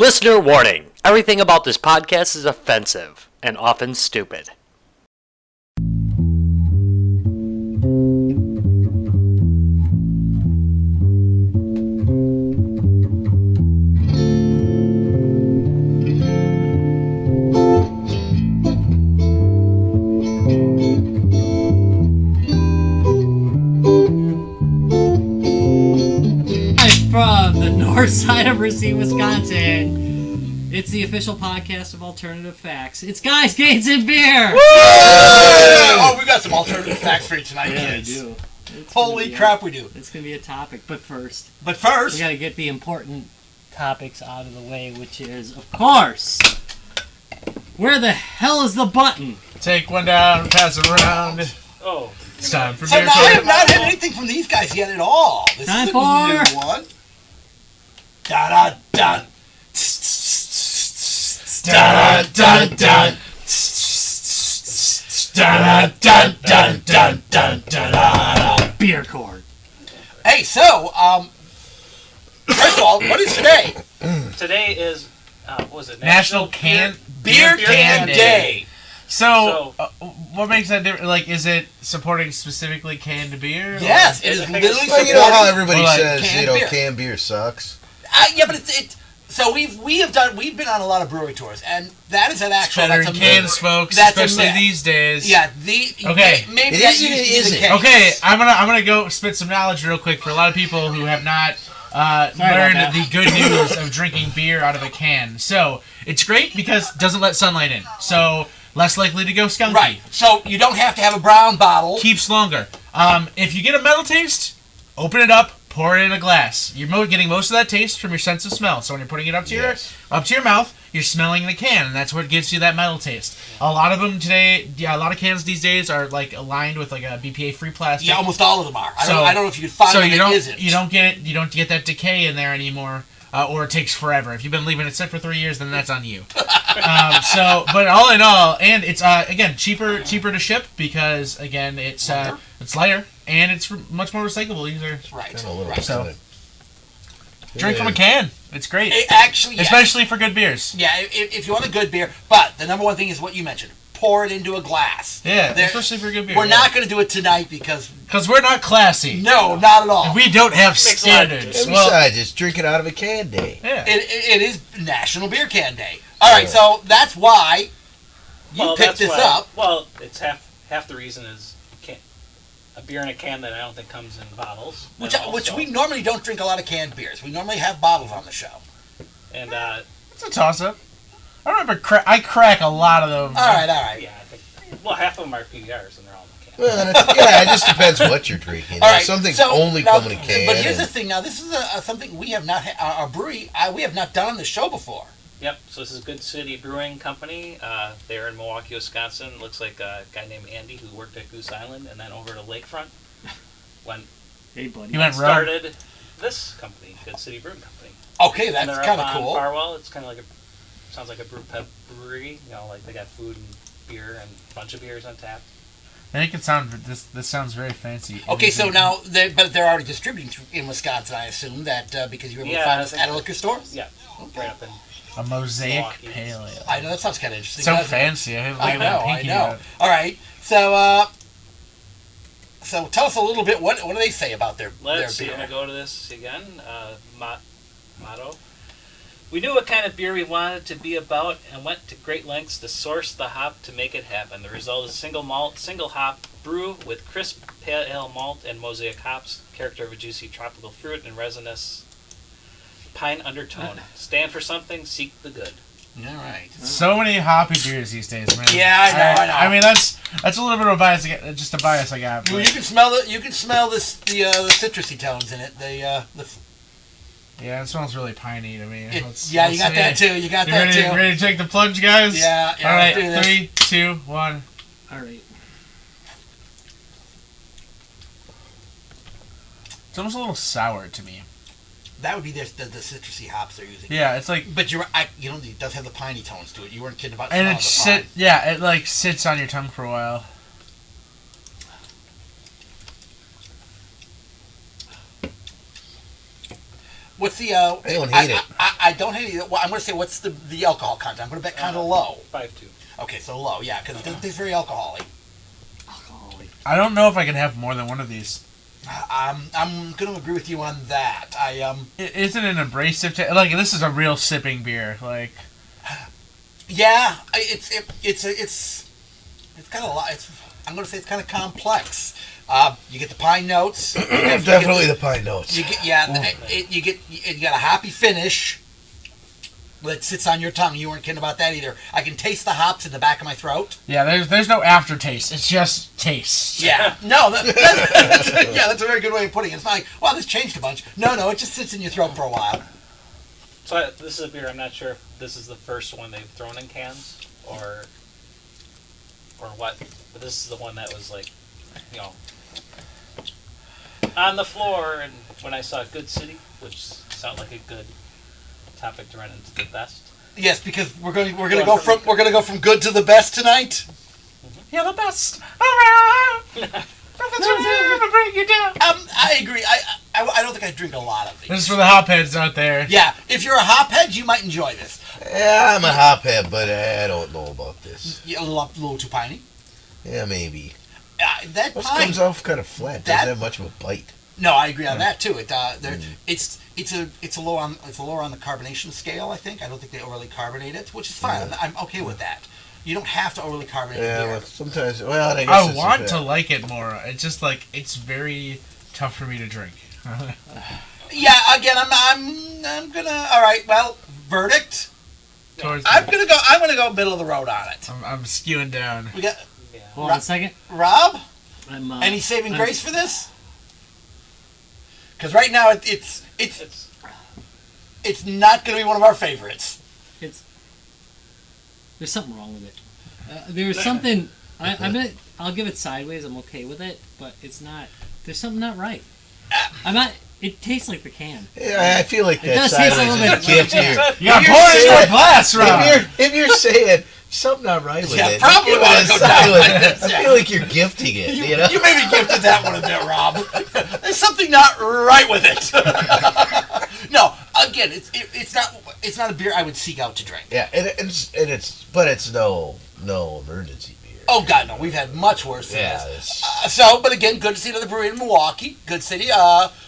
Listener warning. Everything about this podcast is offensive and often stupid. From the north side of Racine, Wisconsin, it's the official podcast of Alternative Facts. It's Guys, Gates, and Beer! Woo! Oh, we got some alternative facts for you tonight, kids. We do. Holy crap, we do. It's going to be a topic, but first, we got to get the important topics out of the way, which is, of course, where the hell is the button? Take one down, pass it around. Oh. It's time for So beer now I have talk. not had anything from these guys yet at all. This Time is a for- new one. Da da da. Dun, dun, dun. Dun, dun, dun, dun, dun, dun. Beer cord. Hey, so, first of all, what is today? Today is, what was it? National Beer Can Day. So, what makes that different? Like, is it supporting specifically canned beer? Yes, it is I think literally it's- Well, you know how supporting- everybody Well, like says, canned you know, beer. canned beer sucks. Yeah, but it's so we've been on a lot of brewery tours, and that is an actual. Better That's in a myth. cans, folks, That's a especially myth. these days. Yeah, Okay. maybe It that isn't, used to it be the isn't. case. Okay, I'm gonna go spit some knowledge real quick for a lot of people who have not about learned that. the good news of drinking beer out of a can. So it's great because it doesn't let sunlight in, so less likely to go skunky. Right. So you don't have to have a brown bottle. Keeps longer. If you get a metal taste, open it up, pour it in a glass. You're getting most of that taste from your sense of smell. So when you're putting it up to your mouth, you're smelling the can, and that's what gives you that metal taste. A lot of them today, a lot of cans these days are like aligned with like a BPA-free plastic. Yeah, almost all of them are. I So- don't know if you can find So one you that don't isn't. you don't get that decay in there anymore, or it takes forever. If you've been leaving it sit for 3 years, then that's on you. But all in all, and it's again cheaper to ship because again it's lighter and it's much more recyclable. These are Right. Kind of a little right. So- upsetting. drink from a can. It's great, Actually, yes. especially for good beers. Yeah, if you want a good beer. But the number one thing is what you mentioned. Pour it into a glass. Yeah, There- especially for good beer. We're not going to do it tonight because, because we're not classy. no, not at all. We don't have Makes a lot of standards. And Well, besides, it's drinking out of a can day. yeah. It is National Beer Can Day. All right, so that's why you picked this up. Well, it's half the reason is a beer in a can that I don't think comes in bottles. Which And also- we normally don't drink a lot of canned beers. We normally have bottles on the show. And, It's a toss-up. I remember I crack a lot of them. All right. yeah, I think, well, half of them are PBRs and they're all in the can. Well, it just depends what you're drinking. All right, Some things so only now- come in a can. But here's the and- thing. Now, this is something we have not our brewery we have not done on the show before. Yep, so this is Good City Brewing Company. They're in Milwaukee, Wisconsin. Looks like a guy named Andy who worked at Goose Island and then over to Lakefront when Hey, buddy. You went rogue. started this company, Good City Brewing Company. Okay, And that's they're kind up of on cool. Farwell. It's kind of like sounds like a brew pub brewery. You know, like they got food and beer and a bunch of beers on tap. I think it sounds. This sounds very fancy. Okay, so now but they're already distributing in Wisconsin, I assume that because you were able to Yeah, find I this think at a so. liquor store. Yeah, right up in. a mosaic Milwaukee. pale ale. I know that sounds kind of interesting. So doesn't it? fancy. Look I at know, that I pinky know. out. All right, so tell us a little bit. What do they say about their Let's see. beer? I'm gonna go to this again. Motto. We knew what kind of beer we wanted to be about and went to great lengths to source the hop to make it happen. The result is single malt, single hop brew with crisp pale ale malt and mosaic hops, character of a juicy tropical fruit and resinous pine undertone. Stand for something, seek the good. All right. So many hoppy beers these days, man. Yeah, I know. I mean, that's a little bit of a bias. Just a bias I got. Well, but- you can smell it. You can smell the citrusy tones in it. yeah, it smells really piney to me. Let's you got see. that too. You got You that ready, too. ready to take the plunge, guys? Yeah, All right, let's do this. 3, 2, 1. All right. It's almost a little sour to me. That would be the citrusy hops they're using. Yeah, it's like, But it does have the piney tones to it. You weren't kidding about and smelling it the pine. it like sits on your tongue for a while. What's the? I don't hate it. I don't hate it. Well, I'm going to say what's the alcohol content. I'm going to bet kind of low. 5.2. Okay, so low, yeah, because it's very alcoholic. I don't know if I can have more than one of these. I'm going to agree with you on that. Isn't an abrasive like this is a real sipping beer. Like, yeah, it's got a lot. I'm going to say it's kind of complex. You get the pine notes. Definitely the pine notes. You get you got a hoppy finish that sits on your tongue. You weren't kidding about that either. I can taste the hops in the back of my throat. yeah, there's no aftertaste. It's just taste. Yeah, no, that's a very good way of putting it. It's not like, well, this changed a bunch. No, it just sits in your throat for a while. So this is a beer. I'm not sure if this is the first one they've thrown in cans or what, but this is the one that was like, on the floor. And when I saw Good City, which sounded like a good topic to run into the best. Yes, because we're going to go from good to the best tonight. You're the best around. Nothing's gonna bring you down. I agree. I don't think I drink a lot of these. This is for the hopheads out there. Yeah, if you're a hophead, you might enjoy this. Yeah, I'm a hophead, but I don't know about this. A little too piney. Yeah, maybe. That This pine comes off kind of flat. Doesn't have much of a bite. No, I agree on that too. It's a lower on the carbonation scale. I think. I don't think they overly carbonate it, which is fine. I'm okay with that. You don't have to overly carbonate Yeah, beer. well, sometimes. Well, I guess I it's want a to bit. like it more. It's just like it's very tough for me to drink. Yeah. Again, I'm gonna. All right. Well, verdict. Towards I'm gonna go middle of the road on it. I'm skewing down. We got Yeah. Hold on a second. Rob. I'm Any saving grace for this? Because right now it's not going to be one of our favorites. There's something wrong with it. There's something. I'll give it sideways. I'm okay with it, but it's not. There's something not right. I'm not. It tastes like the can. Yeah, I feel like It that does taste a sideways little is bit- a gift here. You got If you're pour it into a saying- glass, Rob. If you're saying something not right with Yeah, it, probably give it wanna a go down silence. like this, I yeah. feel like you're gifting it. You know? You maybe gifted that one a bit, Rob. There's something not right with it. No, again, it's not a beer I would seek out to drink. Yeah, and it's no emergency beer. Oh God, no, we've had much worse than Yeah, this. it's, But again, good to see another brewery in Milwaukee. Good city.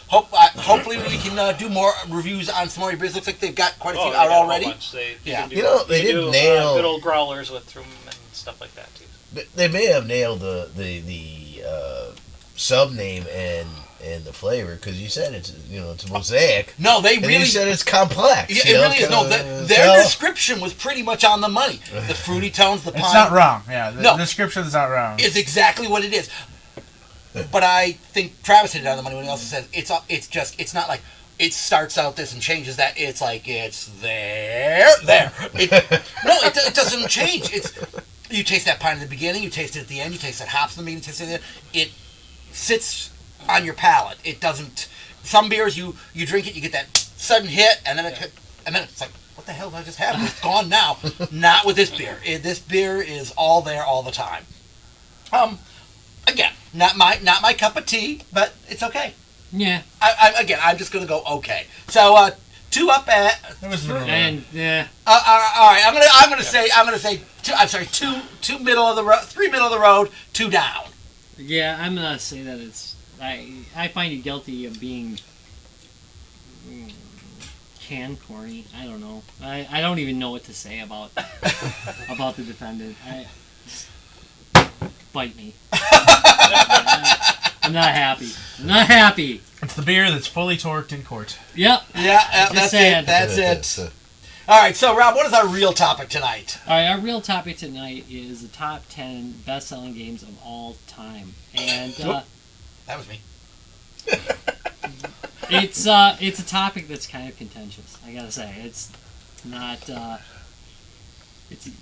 Hopefully we can do more reviews on some more beers. Looks like they've got quite a few they out got a whole already. bunch. Yeah. You know, they can didn't do, nail- good old growlers with them and stuff like that too. they may have nailed the sub name and the flavor because you said it's a mosaic. No, they And really. you said it's complex. Yeah, you it know, really is. No, kinda- their well, description was pretty much on the money. The fruity tones, the It's pine, not wrong. Yeah, the No. description's not wrong. is exactly what it is. But I think Travis hit it on the money when he also says it's not like it starts out this and changes that. It's like it's there. It doesn't change. You taste that pine at the beginning, you taste it at the end, you taste that hops in the beginning, you taste it at the end. It sits on your palate. It doesn't. Some beers you drink it, you get that sudden hit, and then it's like, what the hell did I just have? It's gone now. Not with this beer. This beer is all there all the time. Again, not my cup of tea, but it's okay. Yeah. I'm just gonna go okay. So 2 up at. It was middle of the road. And yeah. All right. I'm gonna say 2. I'm sorry. 2 middle of the road. 3 middle of the road. 2 down. Yeah, I'm gonna say that it's. I find you guilty of being can corny. I don't know. I don't even know what to say about the defendant. Bite me. I'm not happy. It's the beer that's fully torqued in court. Yep. Yeah, Just that's saying. it. That's it. All right. So Rob, what is our real topic tonight? All right, our real topic tonight is the top 10 best-selling games of all time, and That was me. it's a topic that's kind of contentious. I gotta say, it's not.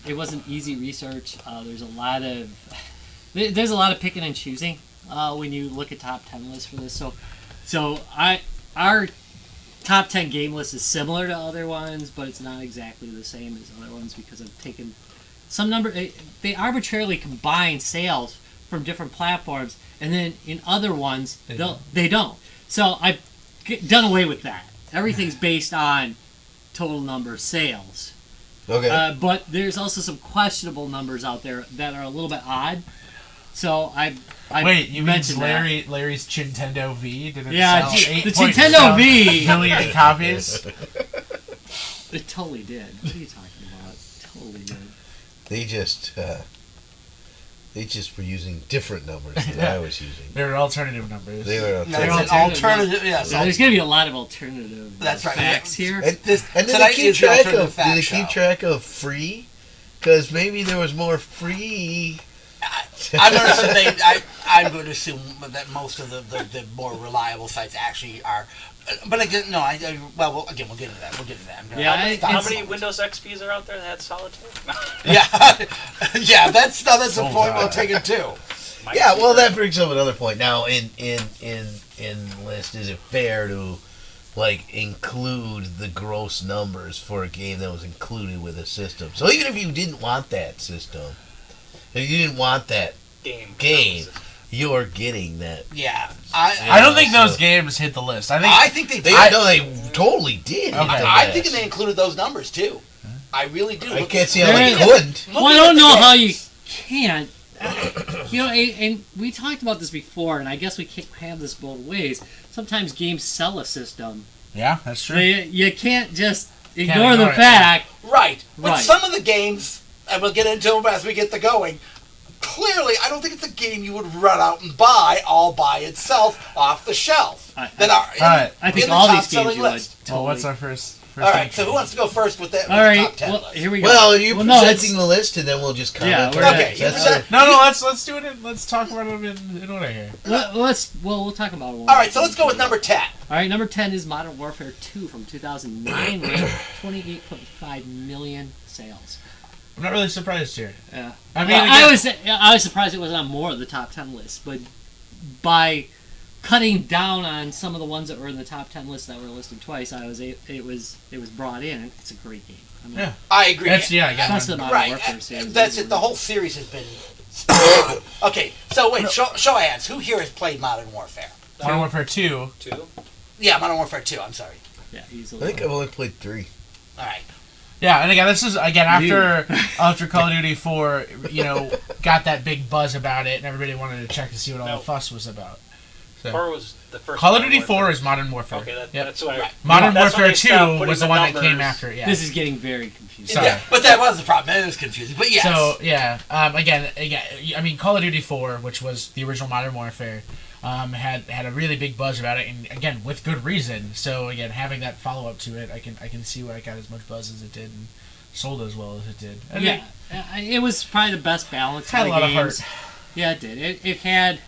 It wasn't easy research. There's a lot of picking and choosing when you look at top 10 lists for this. So our top 10 game list is similar to other ones, but it's not exactly the same as other ones because I've taken some number. They arbitrarily combine sales from different platforms, and then in other ones they don't. So I've done away with that. everything's based on total number of sales. Okay. But there's also some questionable numbers out there that are a little bit odd. So I Wait, you mentioned mean Larry's Nintendo V? Did it Yeah, sell the Nintendo V. million copies? It totally did. What are you talking about? Totally did. They just were using different numbers than I was using. They were alternative numbers. They were That's an alternative. Yeah, So there's going to be a lot of alternative That's right. facts here. And This do they tonight keep is the track alternative of? Do fact they show. keep track of free? Because maybe there was more free. I'm going to assume I'm going to assume that most of the more reliable sites actually are. But again, no. Well, again, we'll get into that. Yeah, How many Windows XPs are out there that had solitaire? Yeah, yeah. That's the point we'll take it to. Yeah, well, that brings up another point. Now, in list, is it fair to include the gross numbers for a game that was included with a system? So even if you didn't want that system, if you didn't want that game, you're getting that. Yeah, I don't think those games hit the list. I think they did. They totally did. Okay. I'm thinking they included those numbers too. I really do. I can't see how they couldn't. Well, I don't know how you can't. You know, and we talked about this before, and I guess we can't have this both ways. Sometimes games sell a system. Yeah, that's true. You can't just Can't ignore the ignore it, fact. Right. But Right. some of the games, and we'll get into them as we get to going, clearly, I don't think it's a game you would run out and buy all by itself off the shelf. That are in, Alright. I think in the all top these games selling you would. list. Well, what's Totally. our first All right, entry? so who wants to go first with that? All with right, the top 10 well, list? here we go. Well, you're Well, no, presenting the list, and then we'll just comment. Yeah, on we're it. Okay, you That's present- No, let's do it. Let's talk about them in order here. We'll talk about it. All right, so let's go with number 10. All right, number 10 is Modern Warfare 2 from 2009 with 28.5 million sales. I'm not really surprised here. Yeah. I mean, I again- was surprised it wasn't on more of the top 10 lists, but by cutting down on some of the ones that were in the top 10 lists that were listed twice, it was brought in. It's a great game. I mean, Yeah. I agree. That's again. That's the Modern Right, Warfare series. that's it. The whole series has been... Okay, so wait, show of hands. Who here has played Modern Warfare? Modern Warfare 2. 2. Yeah, Modern Warfare 2, I'm sorry. Yeah, I easily. think I've only played 3. All right. Yeah, and again, this is after Call of Duty 4, got that big buzz about it, and everybody wanted to check to see what all No. the fuss was about. So, 4 was the first. Call of Modern Duty 4 Warfare. is Modern Warfare. Okay, Yep. that's what I. Modern that's when Warfare they stopped 2 putting was the the one that came numbers. after. Yeah. This is getting very confusing. Sorry. Yeah, but that was the problem. It was confusing. But yes. So yeah, again, I mean, Call of Duty 4, which was the original Modern Warfare, had a really big buzz about it, and again, with good reason. So again, having that follow up to it, I can see why it got as much buzz as it did and sold as well as it did. And Yeah, it was probably the best balance. It had of a the lot of games. heart. Yeah, it did. It had,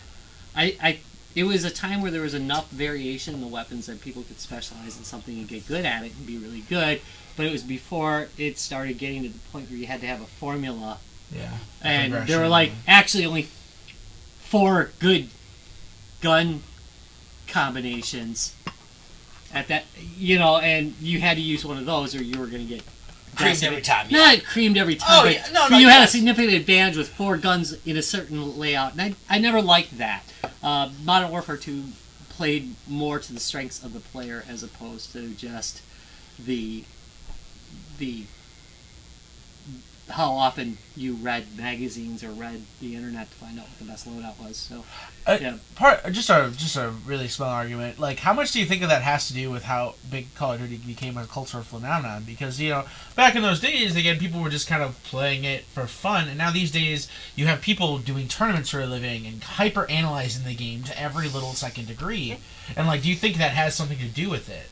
it was a time where there was enough variation in the weapons that people could specialize in something and get good at it and be really good. But it was before it started getting to the point where you had to have a formula, Yeah. and there progression. were like actually only 4 good gun combinations at that, and you had to use one of those or you were going to get Creamed every time. Yeah. not creamed every time, Oh, but yeah. No, you had a yes. significant advantage with 4 guns in a certain layout, and I never liked that. Modern Warfare 2 played more to the strengths of the player as opposed to just the how often you read magazines or read the internet to find out what the best loadout was. So, yeah. Just a really small argument. Like, how much do you think of that has to do with how big Call of Duty became a cultural phenomenon? Because back in those days, again, people were just kind of playing it for fun, and now these days you have people doing tournaments for a living and hyper analyzing the game to every little second degree. And do you think that has something to do with it?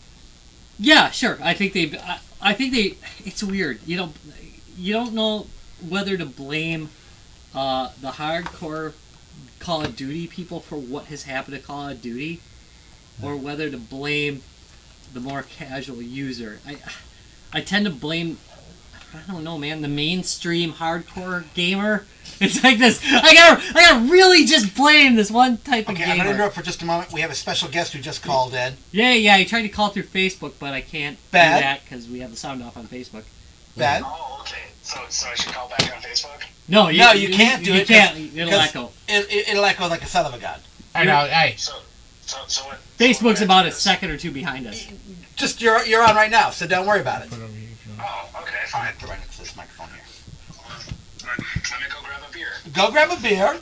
Yeah, sure. I think they. It's weird. You don't know whether to blame the hardcore Call of Duty people for what has happened to Call of Duty, or whether to blame the more casual user. I tend to blame, I don't know, man, the mainstream hardcore gamer. It's like this. I gotta really just blame this one type of Okay, I'm gamer. going to interrupt for just a moment. We have a special guest who just called in. Yeah. I tried to call through Facebook, but I can't Bad. do that because we have the sound off on Facebook. Ben? Oh, okay. So I should call back on Facebook? No, you can't do you it. can't. It'll echo. It'll echo like a son of a gun. I know. Hey, So So what? Facebook's about a second or two behind us. Just you're on right now, so don't worry about it. Oh, okay, fine. Right next to this microphone here. Let me go grab a beer. Go grab a beer. All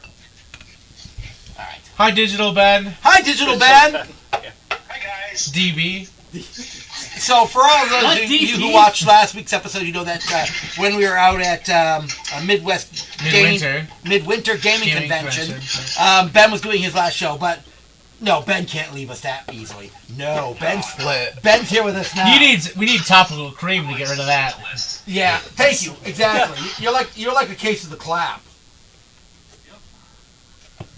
right. Hi, Digital Ben. Hi, Digital Ben. Hi, guys. DB. So for all of What, those of you DP? who watched last week's episode, you know that when we were out at a Midwinter Gaming Convention, Ben was doing his last show, but no, Ben can't leave us that easily. No, Ben's here with us now. We need topical cream to get rid of that. Yeah, thank you. Exactly. You're like a case of the clap.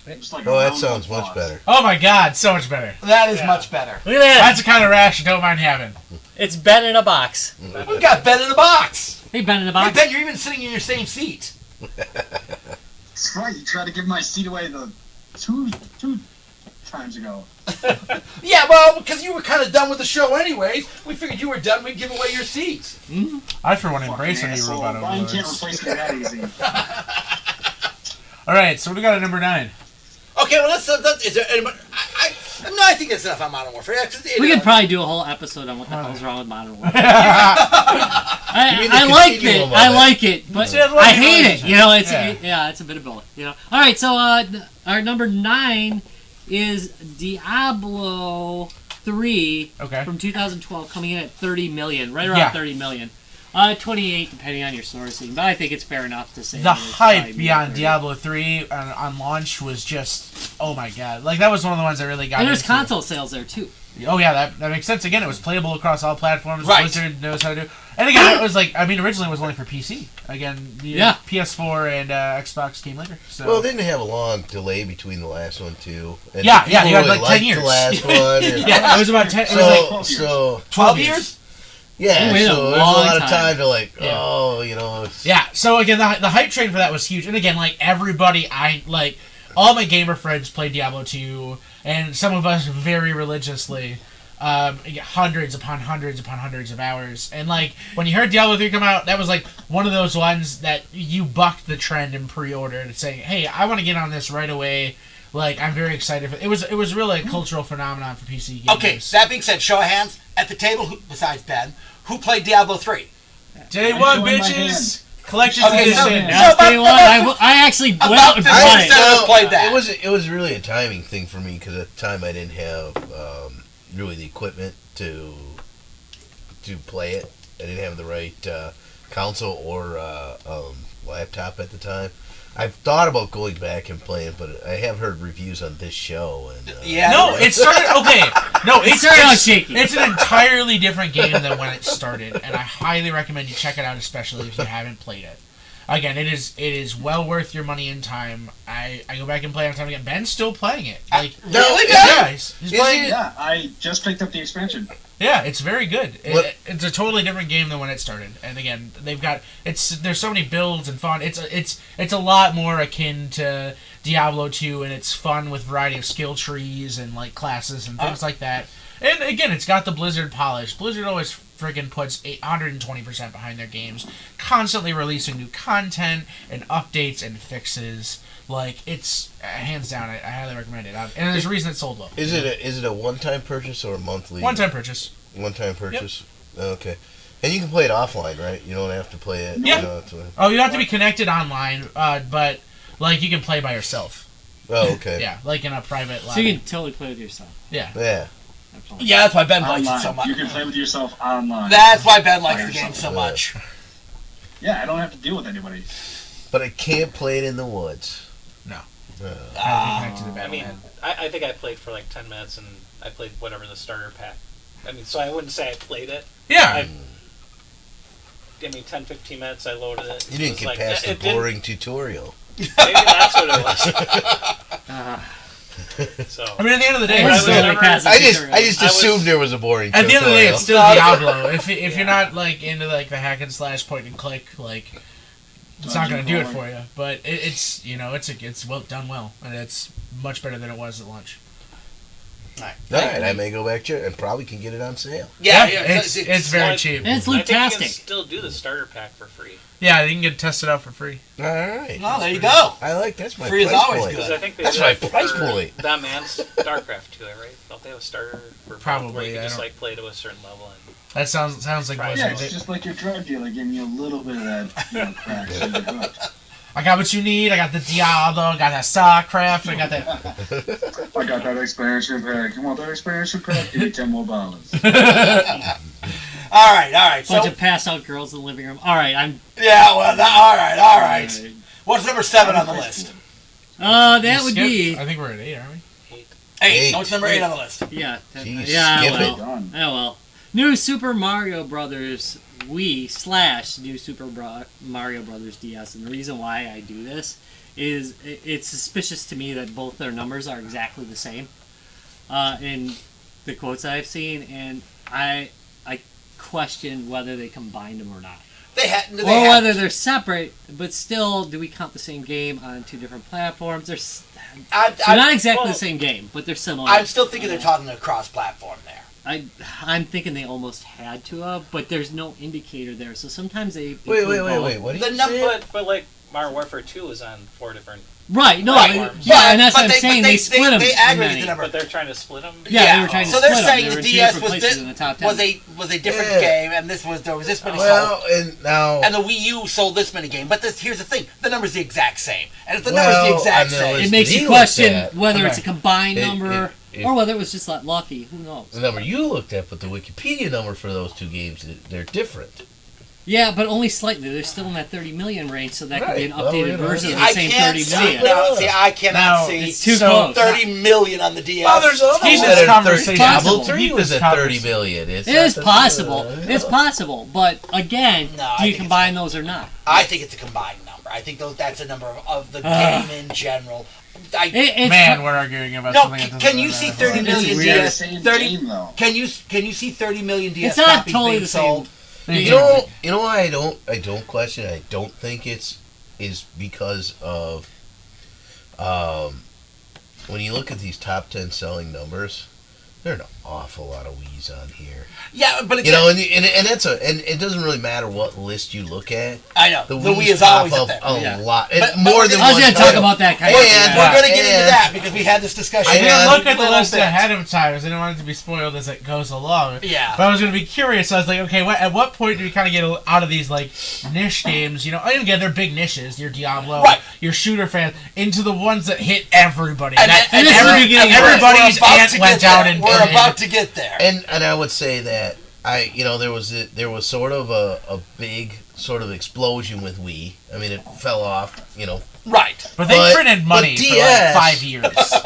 Oh, that sounds much better. Oh my God, so much better. That is much better. Look at that. That's the kind of rash you don't mind having. It's Ben in a box. We got Ben in the box. Hey, Ben in a Hey, box. Ben, you're even sitting in your same seat. That's right. You tried to give my seat away the two times ago. Yeah, well, because you were kind of done with the show anyways. We figured you were done. We'd give away your seats. I, for one, embrace when you Asshole. robot Brian can't overlords. replace me that easy. All right, so what do we got at number 9? Okay, well, let's. Is there anybody? I think that's enough on Modern Warfare. We could probably do a whole episode on what the hell's wrong with Modern Warfare. mean the I like continuum it. of I it? like it, but Yeah, I hate it. You know, it's Yeah. it's a bit of both. You know. All right, so our number 9 is Diablo 3 Okay. from 2012, coming in at 30 million, right around Yeah. 30 million. 28, depending on your sourcing, but I think it's fair enough to say The that it's hype probably beyond 30. Diablo 3 on launch was just, oh my God. Like, that was one of the ones that really got And there's into console sales there too. Oh yeah, that makes sense. Again, it was playable across all platforms. Right. Blizzard knows how to do. And again, it was like, I mean, originally it was only for PC. Again, Yeah. PS4 and Xbox came later. So. Well, didn't they have a long delay between the last one too? And Yeah, people you had, really like, 10 liked years. The last one. And yeah, it was about 10. It was like so 12 years. yeah, We waited a so there's a long lot of time. time to like, Yeah. oh, you know, it's, yeah. So again, the hype train for that was huge. And again, like everybody, all my gamer friends played Diablo 2, and some of us very religiously. Hundreds upon hundreds upon hundreds of hours. And like when you heard Diablo 3 come out, that was like one of those ones that you bucked the trend and pre-ordered and saying, hey, I want to get on this right away. Like, I'm very excited for it. Was really a cultural phenomenon for PC gamers. Okay, that being said, show of hands at the table. Besides Ben, who played Diablo 3? Day I one, joined my bitches! Collector's Okay, so- edition. That's about- day one. I actually went about and 50% bought it. of us played that. It was really a timing thing for me because at the time I didn't have really the equipment to play it. I didn't have the right console or laptop at the time. I've thought about going back and playing, but I have heard reviews on this show and Yeah. No, it started okay. No, It started out shaky. It's an entirely different game than when it started, and I highly recommend you check it out, especially if you haven't played it. Again, it is well worth your money and time. I go back and play it time again. Ben's still playing it. Like Really, Ben? yeah, he's Is playing it? it. Yeah, I just picked up the expansion. Yeah, it's very good. What- It's a totally different game than when it started. And again, there's so many builds and fun. It's a lot more akin to Diablo 2, and it's fun with variety of skill trees and like classes and things like that. And again, it's got the Blizzard polish. Blizzard always friggin' puts 120% behind their games, constantly releasing new content and updates and fixes. Like, it's hands down, I highly recommend it. And there's a reason it's sold well. Is it a one-time purchase or a monthly? One-time purchase. One-time purchase. Okay, and you can play it offline, right? You don't have to play it. Yeah. You know, Oh, you have to be connected online, but like you can play by yourself. oh, okay. Yeah, like in a private So lobby. you can totally play with yourself. Yeah. Yeah. Absolutely. Yeah, that's why Ben likes it Online. so much. You can play with yourself online. That's why Ben likes the game so much. Yeah, I don't have to deal with anybody. But I can't play it in the woods. No. Uh, I think connected to I Battle.net. mean, I think I played for like 10 minutes and I played whatever the starter pack. I mean, so I wouldn't say I played it. Yeah. I mean, 10, 15 minutes I loaded it. you It didn't was get like, past the it didn't- boring tutorial. Maybe that's what it was. So, I mean, at the end of the day, But I it's was still, never- I just I was- assumed there was a boring at the end of the day, tutorial. it's still Diablo. If you're not like into like the hack and slash point and click, like it's not gonna do it for you. But it's it's well done well, and it's much better than it was at launch. All right, I may go back to it and probably can get it on sale. Yeah, it's very like- cheap. And it's I think you can Lutastic. still do the starter pack for free. Yeah, you can get tested out for free. All right. Well, there you go. I like that's my Free is price always point. good. Because I think they That's do my that price for point. That man's StarCraft too, right? Don't they have a starter for Probably, where you I can just don't- like play to a certain level and That sounds like Right. Yeah, Blizzard. it's just like your drug dealer giving you a little bit of that crack. So you're hooked. I got what you need. I got the Diablo. I got that StarCraft. I got that. I got that expansion pack. You want that expansion pack? Give me $10 more. All right. Bunch So, of passed out girls in the living room. All right, I'm. yeah, well, all right. What's number 7 on the list? That would be. I think we're at 8, aren't we? 8. What's number 8 on the list? Yeah. Jeez, Yeah. skip Well. it. Done. Oh well. New Super Mario Brothers Wii / New Super Mario Brothers DS, and the reason why I do this is it's suspicious to me that both their numbers are exactly the same in the quotes that I've seen, and I question whether they combined them or not, or whether they're separate. But still, do we count the same game on 2 different platforms? They're not exactly the same game, but they're similar. I'm still thinking they're talking across platform there. I'm thinking they almost had to have, but there's no indicator there. So sometimes they Wait. include both. What did The you number- say? but like Modern Warfare 2 is on 4 different, Right, no, Right. yeah, and that's what I'm But saying. They split them. They aggregate the number. but they're trying to split them. Yeah, they were trying to so split they're them. saying They the were in 2 DS different was places in the top 10. was a different Yeah. game, and there was this many sold, Well, and now and the Wii U sold this many game. But here's the thing: the number's the exact same, and if the number's the exact on the same, list It makes that he you looked question at, whether it's a Okay. combined It- number it- or whether it was just like lucky. Who knows? the number you looked at, but the Wikipedia number for those 2 games, they're different. Yeah, but only slightly. They're still in that 30 million range, so that could be an Right. Well, updated you know, version of the I same can't 30 see. million. No, see, I cannot Now, see It's too So- close. 30 million on the DS. Well, there's other Keep ones this that are conversation- Diablo possible. 3 Keep was this at 30 conversation. million. It is possible. It's possible, but again, No, I do you think combine those or not? I think it's a combined number. I think that's a number of the game in general. It's Man, we're arguing about No, something. that doesn't can you matter. see 30 It's million weird. DS? Same 30 game, though. Can you see 30 million DS It's not copies totally being the same. sold? You know why I don't question it. I don't think is because of when you look at these top 10 selling numbers, there are an awful lot of Wii's on here. Yeah, but You know, and it doesn't really matter what list you look at. I know The the Wii Wii's is always pop up there. up a Yeah. lot, and But more than I was one going to talk title. about that kind And of And- we're going to get into and- that because we had this discussion. I didn't And- look at the little list bit. ahead of time because I didn't want it to be spoiled as it goes along. Yeah. But I was going to be curious. So I was like, okay, at what point do we kind of get out of these like niche games? You know, and again, they're big niches. Your Diablo, Right. your shooter fans, into the ones that hit everybody. And this is the beginning. Everybody's we're about aunt to went get out there. and we're about to get there. And I would say that there was sort of a big sort of explosion with Wii. I mean, it fell off, Right. But they But- printed money but for DS like 5 years.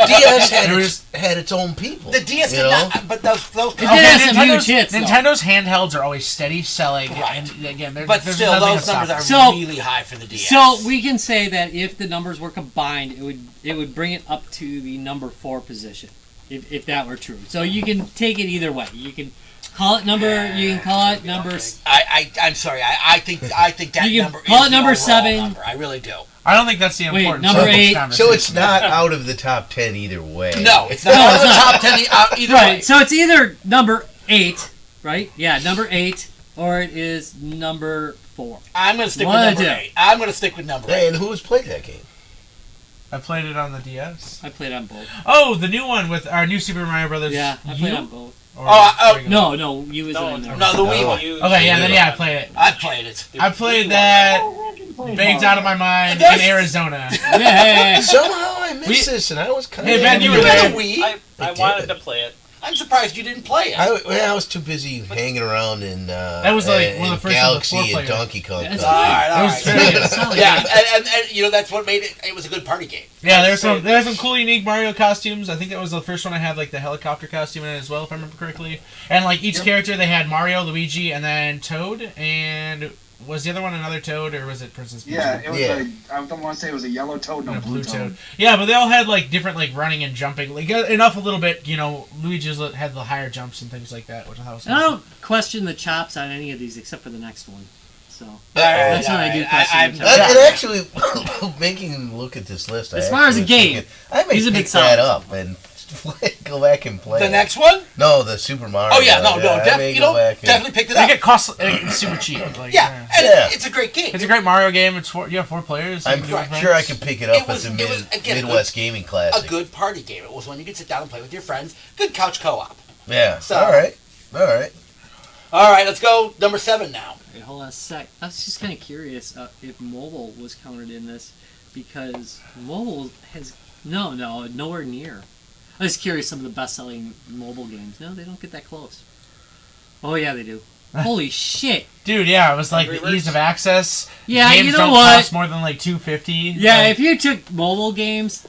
DS had There had its own people. The DS you did know? not, but those It did have some Nintendo's, huge hits, though. Nintendo handhelds are always steady selling, Right. and again, but there's still, nothing those to stop numbers them. are So- really high for the DS. So we can say that if the numbers were combined, it would bring it up to the number 4 position, if that were true. So you can take it either way. You can call it number. You can call it number. I'm sorry. I think that You can number call is it the number overall 7. number. I really do. I don't think that's the Wait, important number part of this 8. conversation. So it's not out of the top 10 either way. No, it's not No, one it's of the not. top 10 either Right. way. So it's either number 8, right? Yeah, number 8, or it is number 4. I'm going to stick One with of number the two. 8. I'm going to stick with number 8. And who's played that game? I played it on the DS. I played on both. Oh, the new one with our new Super Mario Brothers. Yeah, I played on both. No, you was No, in there. No, the Wii Oh. one. Okay, yeah, then I played it. I played it. I played that baked out of my mind in Arizona. Yeah. Somehow I missed this, and I was kind Hey, of. Ben, you You were had there. a Wii? I did. wanted to play it. I'm surprised you didn't play it. I was too busy hanging around in That was like one of the in first of the Galaxy 4 and players. Donkey Kong. That's Country. all right, all It was right. very good. Solid Yeah, game. and that's what made it. It was a good party game. Yeah, there's some cool unique Mario costumes. I think that was the first one I had like the helicopter costume in it as well, if I remember correctly. And like each character, they had Mario, Luigi, and then Toad. And was the other one another Toad, or was it Princess Peach? Yeah, it was Yeah. I don't want to say it was a yellow toad, no And a blue toad. Yeah, but they all had like different like running and jumping, like enough a little bit. Luigi's had the higher jumps and things like that, which I thought was. And I don't question the chops on any of these except for the next one. So That's what I do question. I'm- the chops. And actually, making him look at this list, As far as a game, I may he's a bit pick that solid. up and go back and play. The it. next one? No, the Super Mario. Oh yeah, no, I may definitely. go back and- Definitely pick it I up. think it costs. It's super cheap. Like, Yeah, and Yeah. it's a great game. It's a great Mario game. It's 4 players. I'm You can do it with sure I friends. can pick it up It was- at the it was, again, Midwest Gaming Classic. A good party game. It was one you could sit down and play with your friends. Good couch co-op. Yeah. So- All right. All right, let's go number 7 now. Wait, hold on a sec. I was just kind of curious if mobile was counted in this, because mobile has nowhere near. I was curious some of the best-selling mobile games. No, they don't get that close. Oh yeah, they do. Holy shit! Dude, yeah, it was like Angry the ease Birds? of access. Yeah, games you know don't what? cost more than like $2.50. Yeah, like, if you took mobile games,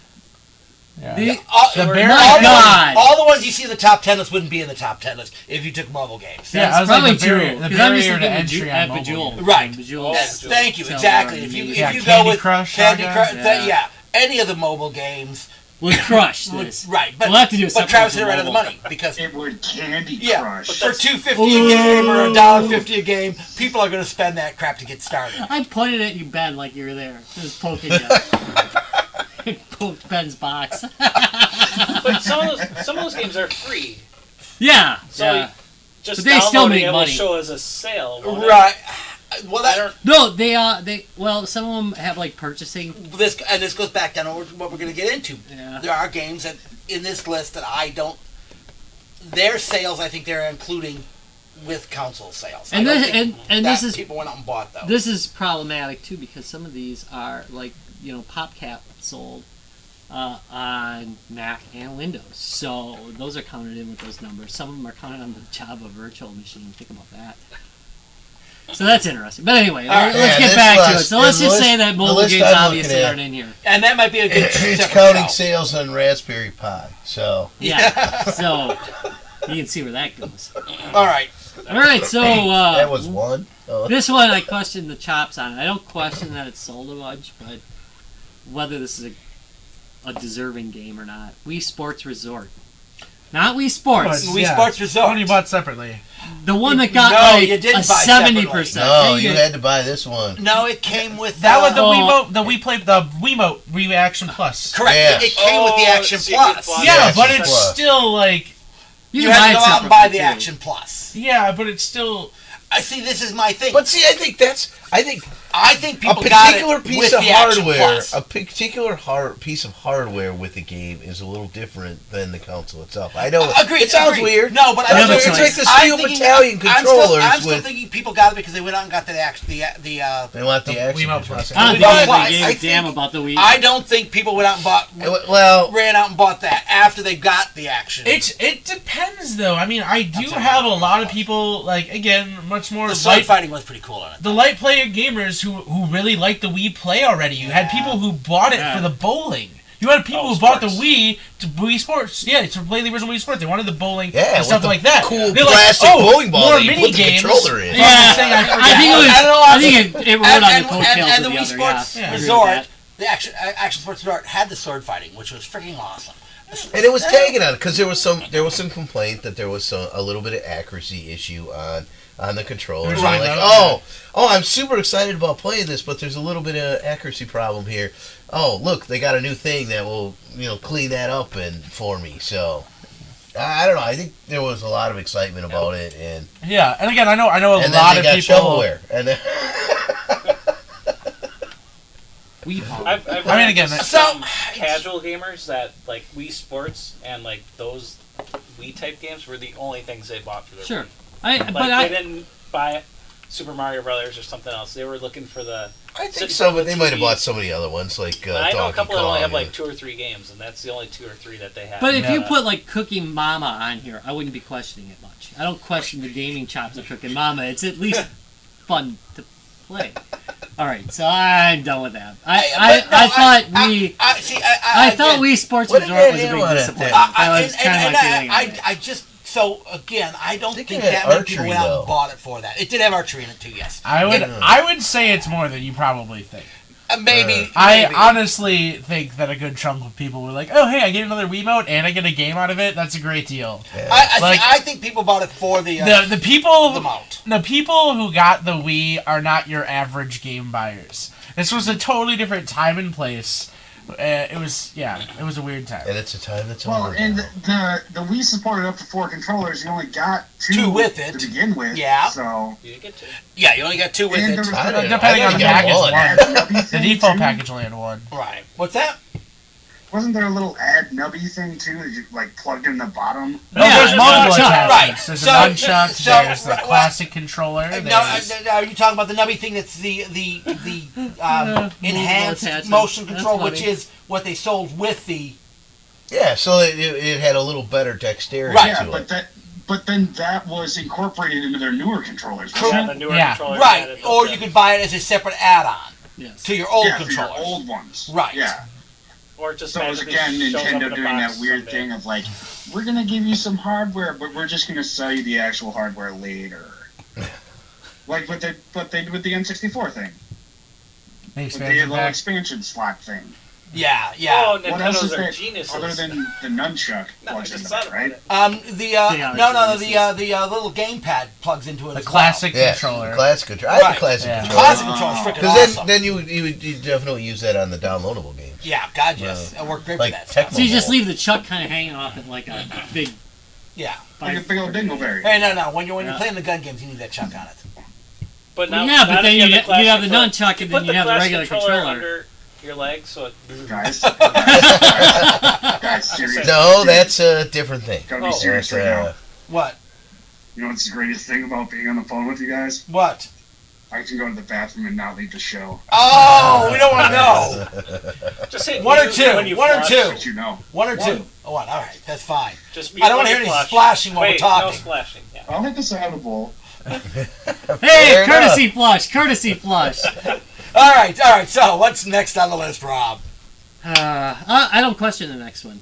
yeah. the, The all, Bear- My the God. ones, all the ones you see in the top 10 list wouldn't be in the top 10 list if you took mobile games. Yeah, that's I was like, probably the barrier- true. the 'Cause I'm just barrier to thinking entry at on mobile Bejeweled. games. Right. Bejeweled. Yes, Bejeweled. thank you. Zelda, Exactly. If you Yeah, go Candy with Crush, Candy Saga. Crush, Yeah. any of the mobile games, Would crush this. right? But We'll have to do a but separate Travis for hit right on the mobile. money because It would Candy yeah, Crush. for $2.50 a game or $1.50 a game, people are going to spend that crap to get started. I pointed at you, Ben, like you were there. Just poking you. Poked Ben's box. But some of those games are free. Yeah. So yeah. just But they still downloading make it will money. show as a sale. won't it? Right. Well, I that don't. No, well, some of them have like purchasing. this goes back down to what we're going to get into. Yeah. There are games that in this list that I don't. Their sales, I think they're including with console sales. And I don't this- think and that this is- people went out and bought those. This is problematic too because some of these are like PopCap sold on Mac and Windows, so those are counted in with those numbers. Some of them are counted on the Java virtual machine. Think about that. So that's interesting. But anyway, All right. let's Yeah, get this back to it. list- So let's the just list- say that the mobile list games I'm looking obviously at- aren't in here. And that might be a good It's separate counting show. sales on Raspberry Pi. So Yeah. So you can see where that goes. All right. All right. So that was one. Oh. this one I question the chops on. I don't question that it's sold a bunch, but whether this is a deserving game or not. Wii Sports Resort. Not Wii Sports. Wii Sports Resort. One you bought separately. The one that got No, like you didn't a buy 70%. No, Yeah, you did. had to buy this one. No, it came with That was the Oh. Wiimote Reaction Plus. correct. Yeah. It came with the Oh, Action Secret Plus. Plus. Yeah, Yeah, but Action it's Plus. still like You can had buy to it go out and buy separately, the too. Action Plus. yeah, but it's still I see. This is my thing. But see, I think I think a people got it particular piece with of the Action hardware, Plus. a particular piece of hardware with the game is a little different than the console itself. I know. Agreed. It sounds agreed. weird. No, but Another I'm It's choice. like the I'm Steel thinking- Battalion controllers I'm still with. thinking people got it because they went out and got the action. They want the action. Wiimote controller. Plus. I don't Well, think I anybody gave a think- damn about the Wii. I don't think people went out and bought. Well, Ran out and bought that after they got the action. it depends though. I mean, I do That's have a all. lot of people like again much more the sword light fighting was pretty cool on it. the light player gamers who really like the Wii play already. You had people who bought it Yeah. for the bowling. You had people Oh, who bought the sports. Wii to Wii Sports. Yeah, to play the original Wii Sports. They wanted the bowling yeah, and with stuff the like that. cool They're plastic like, oh, bowling ball more that you mini put the games. controller in. Yeah, Saying I forget. I think it was. I don't know, I think it rode on the coattails and of the the Wii other. Sports Yeah, I agree with Resort, that. the Action Sports Resort had the sword fighting, which was freaking awesome. And it was taken on it because there was some complaint that there was a little bit of accuracy issue on the controller. Right. Like, oh, I'm super excited about playing this, but there's a little bit of accuracy problem here. Oh, look, they got a new thing that will clean that up for me. So I don't know. I think there was a lot of excitement about it, and Yeah, and again, I know a then lot they of got people. shovelware, and then Wii Pong. I've I mean, again, some casual gamers that like Wii Sports and like those Wii type games were the only things they bought for their Sure. Wii. But Like they didn't buy Super Mario Brothers or something else. They were looking for the. I think Sitting some on of the they might have TV. bought some of the other ones like I know a Donkey couple that Kong. only have like and- 2 or 3 games, and that's the only 2 or 3 that they have. But if you Yeah. put like Cooking Mama on here, I wouldn't be questioning it much. I don't question the gaming chops of Cooking Mama. It's at least fun to play. All right, so I'm done with that. I thought Wii Sports What did Resort was they a do big on it disappointment. then? That was kind of my feeling on it. I just so again, I don't think think it had that many people archery, went out though. and bought it for that. It did have archery in it too, yes. I would say it's more than you probably think. Maybe. I maybe. honestly think that a good chunk of people were like, "Oh, hey, I get another Wiimote and I get a game out of it. That's a great deal." I think people bought it for the The people mount. the people who got the Wii are not your average game buyers. This was a totally different time and place It was a weird time. And it's a time that's Well, over. and now. the Wii supported up to 4 controllers. You only got 2 Two with it. to begin with. Yeah. So. You get to. Yeah, you only got 2 with And it. there was I don't know. Depending I on the got package, one. one. The thing, default too. package only had one. Right. What's that? Wasn't there a little add nubby thing too that you like plugged in the bottom? No, Yeah, there's multiple nunchuck. attachments. There's So- a nunchuck. so- There's the well, classic controller. No, There's are you talking about the nubby thing that's the enhanced attachment. motion That's control, funny. which is what they sold with the... Yeah, so it had a little better dexterity Right. to Yeah, it. but then that was incorporated into their newer controllers. True. Yeah, the newer Yeah. controller. Right, or you could buy it as a separate add-on Yes. to your old Yeah, for your controllers. old ones. Right. Yeah. Or just So it was magically again shows up in Nintendo a doing box that weird someday. thing of like, we're gonna give you some hardware, but we're just gonna sell you the actual hardware later. Like what they did with the N64 thing, the with the expansion little pack. expansion slot thing. Yeah, Oh, yeah. What else is Nintendo's are there geniuses. other than the nunchuck No, I plugs just into thought that, about right? it. The little gamepad plugs into it The as classic Yeah, controller. classic controller. I have Right. a classic Yeah. well. controller. Classic controller's freaking Because awesome. then you would definitely use that on the downloadable games. Yeah, God, yes. It worked great Like for that stuff. So you just leave the chuck kind of hanging off it like a big. Yeah. Like a big old dingleberry. Hey, no. When you're Yeah. playing the gun games, you need that chuck on it. But Well, now, yeah, but not then if you have have the controller. nunchuck and Put then you have the classic regular controller. under your leg, so it. Guys, guys, seriously. No, that's a different thing. Gotta be Oh. serious That's, right now. What? You know what's the greatest thing about being on the phone with you guys? What? I can go to the bathroom and not leave the show. Oh, we don't want to know. Just hit One or mute two, when you one or flush. two. But you know. One or two. Oh, what? All right, that's fine. Just I don't want wanna to hear any splashing while we're Wait, talking. No splashing. Yeah. I'll hit this out of the bowl. Hey, courtesy flush, courtesy flush. All right. So, what's next on the list, Rob? I don't question the next one.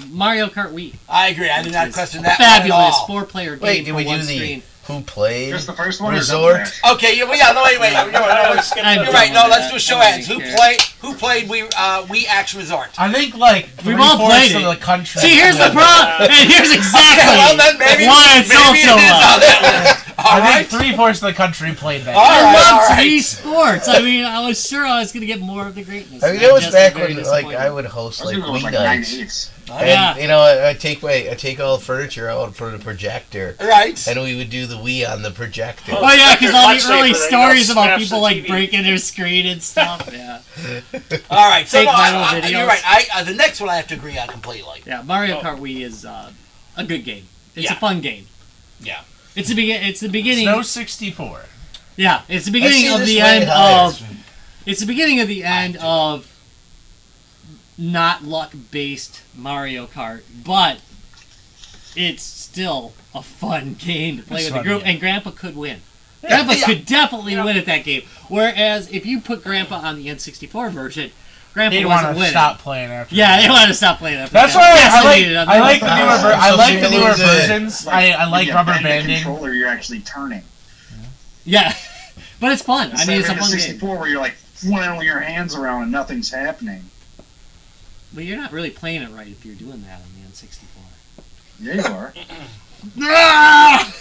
Mario Kart Wii. I agree. I did not It's question that one at Fabulous all. 4-player game Wait, did for we do one the screen. who played Just the first one Resort? or something? Okay, no, wait. You're right. No, let's do a show of hands. Who played We Action Resort? I think like We've all played of it. the country. See, here's the problem, and here's exactly Well, then maybe why it's maybe it is so on low. that list. All I right. think 3/4 of the country played that. All right. I love right. Wii Sports. I mean, I was sure I was going to get more of the greatness. I mean, I'm that was just back very when like disappointed. I would host I was like gonna go with Wii like nights, 9/8. and Yeah. you know I take all the furniture out for the projector, Right. and we would do the Wii on the projector. Oh yeah, because all Much the early safer than stories you about smash people the like TV. breaking their screen and stuff. Yeah, All right. So Fake no, viral you're videos. right. The next one I have to agree on completely. yeah. Mario Oh. Kart Wii is a good game. It's Yeah. a fun game. Yeah. It's the beginning. Snow 64. Yeah, it's the I beginning see of this the way end higher. of. It's the beginning of the end of not luck-based Mario Kart, but it's still a fun game to play It's with the fun, group, yeah. and Grandpa could win. Grandpa Yeah. could definitely win at that game. Whereas if you put Grandpa on the N64 version, Grandpa He'd wasn't want to winning. stop playing after. Yeah, they wanted to stop playing that. That's why I like the newer Ah, I so like the she newer loses. versions. I like When you rubber bend the banding. controller, you're actually turning. Yeah, but it's fun. I mean, it's a Instead of fun the game. 64 where you're like flailing your hands around and nothing's happening. But you're not really playing it right if you're doing that on the N64. Yeah, you are. Ah!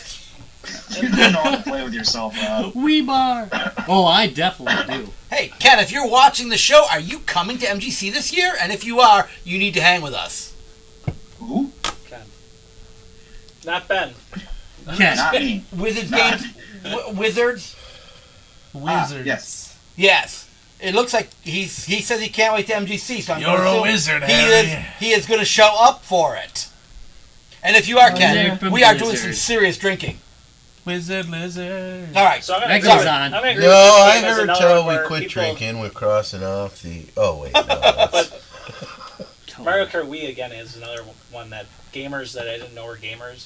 You don't know how to play with yourself, Rob. Wee bar. Oh, I definitely do. Hey, Ken, if you're watching the show, are you coming to MGC this year? And if you are, you need to hang with us. Who? Not Ben. Ken. Not me. Wizards Nah. Games? Wizards? Wizards. Yes. Yes. It looks like he says he can't wait to MGC. So I'm You're gonna a assume wizard, he Harry. is going to show up for it. And if you are, Ken, yeah. we are doing Wizard. some serious drinking. Wizard lizard. All right. So I'm That gonna goes agree- on. I'm gonna agree No, with this I game as heard another till one we where quit people- drinking, we're crossing off the. Oh wait, no. That's, Mario Kart Wii again is another one that gamers that I didn't know were gamers.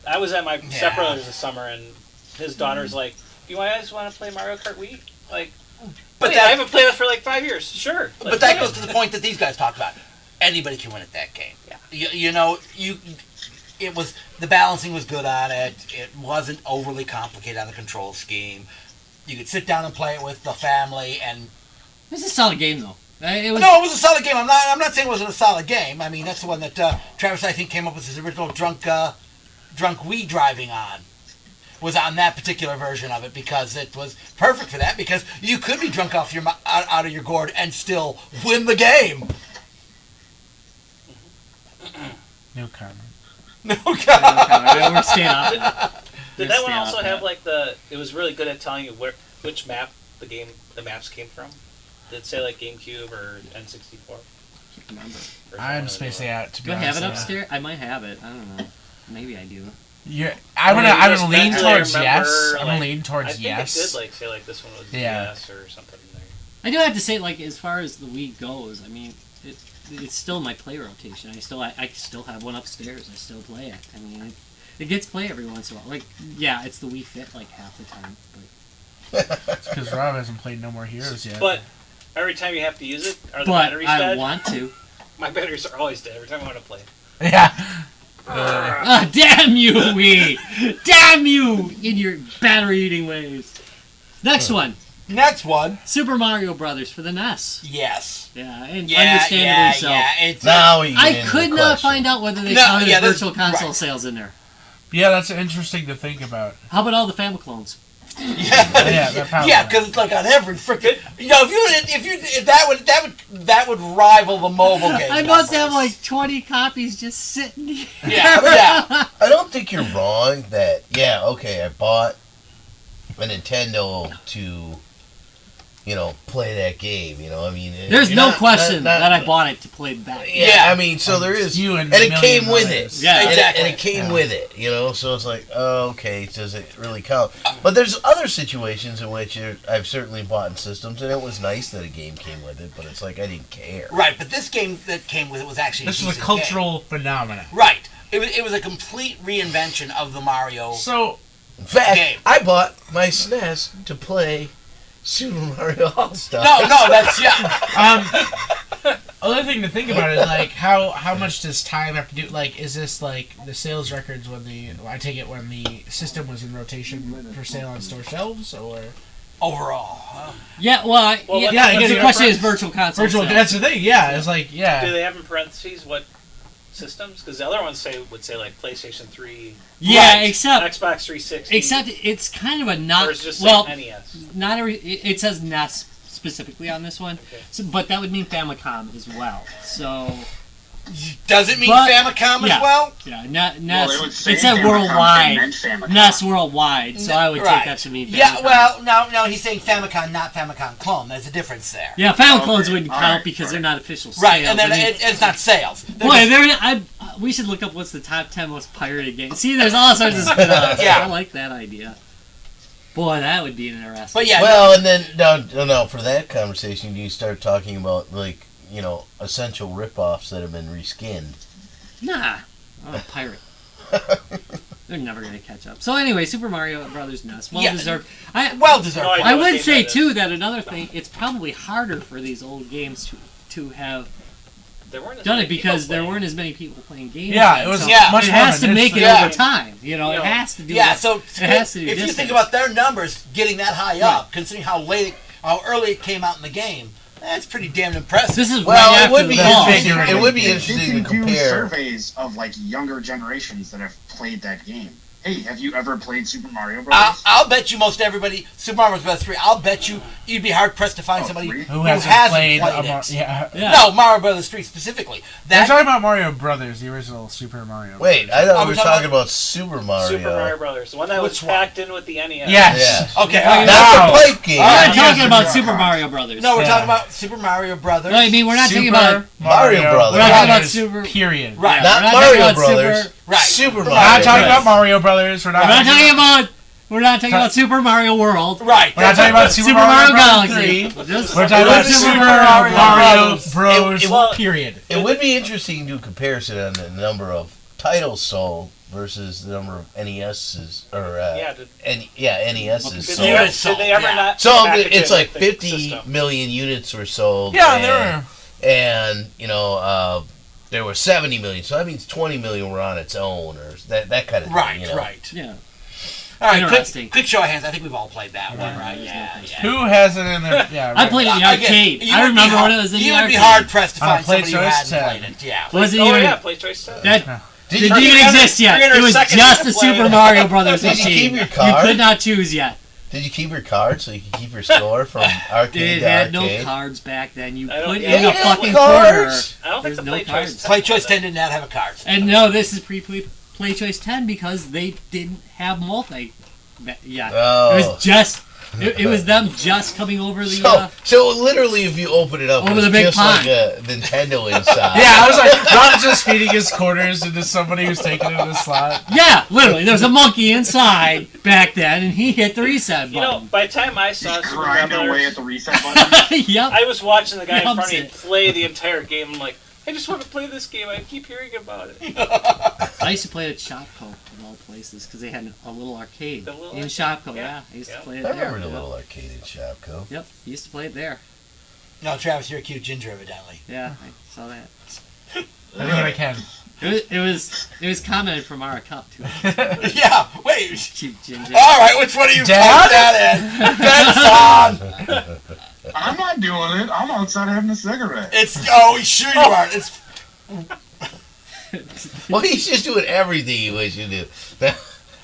I was at my stepbrother's this summer, and his daughter's like, "You guys want to play Mario Kart Wii?" Like, But I that, haven't played it for like 5 years. Sure, but that goes to the point that these guys talked about. Anybody can win at that game. Yeah. You know, it was the balancing was good on it. It wasn't overly complicated on the control scheme. You could sit down and play it with the family, and It's a solid game, though. It was. no, it was a solid game. I'm not saying it wasn't a solid game. I mean, that's the one that Travis I think came up with his original drunk Wii driving on. was on that particular version of it because it was perfect for that because you could be drunk off out of your gourd and still win the game. No comment. No We're staying off that. Did that one also have like it was really good at telling you which map the maps came from? Did it say like GameCube or N64? Remember. I'm spacing out. To be Do I honest, have it upstairs? I might have it. I don't know. Maybe I do. I'm gonna lean towards remember, yes. I'm like, gonna lean towards I think yes. it did like say like this one was yes or something there. I do have to say, like, as far as the Wii goes, I mean, it's still my play rotation. I still have one upstairs. I still play it. I mean, it gets play every once in a while. Like, yeah, it's the Wii Fit like half the time. But It's because Rob hasn't played No More Heroes yet. But every time you have to use it, are the batteries I dead? want to. My batteries are always dead every time I want to play. Yeah. Ah, damn you, Wii! Damn you in your battery-eating ways. Next one. Next one. Super Mario Brothers for the NES. Yes. Yeah, and Yeah, understandably so. It's Now we get I into could the not question. find out whether they No, counted yeah, that's- virtual console right. sales in there. Yeah, that's interesting to think about. How about all the Famiclones? Yeah, that probably. Yeah, because it's like on every freaking. You know, if that would rival the mobile game. I must numbers. have like 20 copies just sitting here. Yeah, yeah. I don't think you're wrong that, I bought a Nintendo to, play that game, I mean. There's you're no not- question not- that I bought it to play that. Yeah, I mean, so there is. You And it came with it. others. Yeah, exactly. And it came with it, so it's like, oh, okay, does it really count? But there's other situations in which I've certainly bought in systems, and it was nice that a game came with it, but it's like I didn't care. Right, but this game that came with it was actually. This was a decent cultural phenomenon. game. Right. It was a complete reinvention of the Mario. So, In fact, Game. I bought my SNES to play Super Mario All-Star. No, that's other thing to think about is like how much does time have to do? Like, is this like the sales records when I take it when the system was in rotation for sale on store shelves, or overall. Yeah, well, Well, yeah, I guess the you're question right. is virtual console virtual? sales. That's the thing. Yeah, it's like Do yeah. they have in parentheses what systems? Because the other ones would say like PlayStation 3, Yeah, Right. except Xbox 360. except it's kind of a or not is it just well, NES? not every. It says NES specifically on this one, Okay. so, but that would mean Famicom as well. So Does it mean But- Famicom yeah. as well? yeah, Well, NES. it would say It said Famicom, worldwide. they meant Famicom. NES worldwide, so I would Right. take that to mean Famicom. Yeah, well, no, he's saying Famicom, not Famicom clone. There's a difference there. Yeah, Famiclones Okay, wouldn't count alright, because they're not official sales. Right, and then I mean, it's not sales. They're boy, just- we should look up what's the top 10 most pirated games. See, there's all sorts of spin-offs. Yeah. I like that idea. Boy, that would be interesting. but yeah, Well, and then no, for that conversation, you start talking about essential rip-offs that have been reskinned. Nah, I'm a pirate. They're never gonna catch up. So anyway, Super Mario Brothers NES, well Yeah. deserved. well deserved. No, I I know what would game say that is. too that another thing, it's probably harder for these old games to have There weren't as done many it because people there playing. weren't as many people playing games. Yeah, then, it was so yeah, much it more has of to an make it Yeah. over time. It Yeah. has to do. Yeah, it. so it has to do if you distance. think about their numbers getting that high up, considering how early it came out in the game, that's pretty damn impressive. This is Well, right it after would be the ball. interesting. It would be They interesting can to do compare. surveys of like younger generations that have played that game. Hey, have you ever played Super Mario Bros? I'll bet you most everybody, Super Mario Bros. 3, I'll bet you'd be hard pressed to find Oh, somebody three? Who hasn't played? it. Yeah. Yeah. No, Mario Bros. 3 specifically. We're That talking about Mario Brothers, the original Super Mario. Wait, I Are thought we we were talking talking about Super Mario. Super Mario Brothers, the one that was Which one? packed in with the NES. Yes. Yeah. okay. all right. Not No. the pipe game. We're Alright, not you talking guys about are Super wrong. Mario Brothers. No, we're Yeah. talking about Super Mario Brothers. No, I mean we're not talking Super about. Mario Brothers. We're not talking about Super. Period. Right. Yeah, we're Not talking Mario about Brothers. Super- Right. Super We're Mario. not talking Brothers. about Mario Brothers. We're not, We're not talking about. We're not talking about Super Mario World. Right. We're not talking about Super, Super Mario Brothers Galaxy. 3. Just- We're talking about Super Super Mario Mario Brothers. Bros. It- period. It would be interesting to do a comparison on the number of titles sold versus the number of NESs or NESs Did sold. they, Yeah. did they ever Yeah. not? So package it's it like with the 50 system? million units were sold. Yeah, and, there were. and there were 70 million. So that means 20 million were on its own, or that kind of Right. thing. Right. Yeah. All right. Interesting. Quick show of hands. I think we've all played that one, right? Yeah. Yeah. Who has it in their? Yeah, I played it in the Again, arcade. you I would be remember hard- when it was in the You arcade. would be hard pressed to On a find somebody who PlayStation hadn't 10. played it. Yeah. Was it Oh even yeah, play choice. that? Didn't even exist yet. It was 300 seconds just to a play. Super Mario Brothers Did you machine. keep your card? You could not choose yet. Did you keep your card so you could keep your score from arcade It to had no arcade? cards back then. You I don't- put yeah, in they a had fucking cards. corner. I don't think There's the no Play cards. Choice. Play Choice 10 did not have a card. And no, this is Play Choice 10 because they didn't have multi. Yeah, Oh. it was just. It was them just coming over the. So literally, if you open it up, Over it's the big just pond. like a Nintendo inside. Yeah, I was like, Rob's just feeding his quarters into somebody who's taking it in the slot. Yeah, literally. There was a monkey inside back then, and he hit the reset You know, button. by the time I saw Just Super grinding Mario away Brothers, at the reset button. Yep. I was watching the guy in front of me Yumps it. play the entire game. I'm like, I just want to play this game. I keep hearing about it. I used to play at Shopko of all places because they had a little arcade The little in arcade? Shopko. Yeah. Yeah, I used to Yeah. play I it there. remember the Yep. little arcade in Shopko. Yep, used to play it there. No, Travis, you're a cute ginger, evidently. Yeah, I saw that. I think I can. It was commented from our account too. Yeah, wait. Cute ginger. All right, which one of you Dad? typed that in? Ben's on. I'm not doing it. I'm outside having a cigarette. Oh, sure you are. It's Well, he's just doing everything he wishes to do.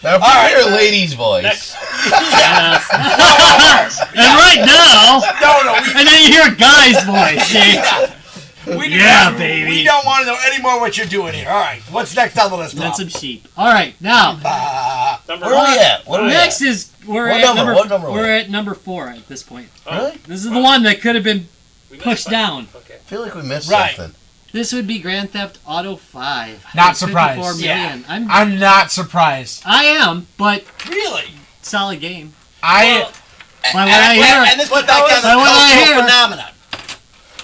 Now, for right, your lady's voice. Next, Yes. And right now, no. and then you hear a guy's voice. See? We do Yeah, not, baby. We don't want to know any more what you're doing here. All right, what's next on the list, That's Bob? some sheep. All right, now number Where are one. we at? What are we next at? is we're What at number? What number are we we're at? at number 4 at this point. Really? This is the one that could have been We missed pushed one. down. Okay. I feel like we missed Right. something. This would be Grand Theft Auto 5. Not It's surprised. 54 million. I'm not surprised. I am, but Really? solid game. I Why would I hear And this went back down to Why would I cultural hear? phenomenon.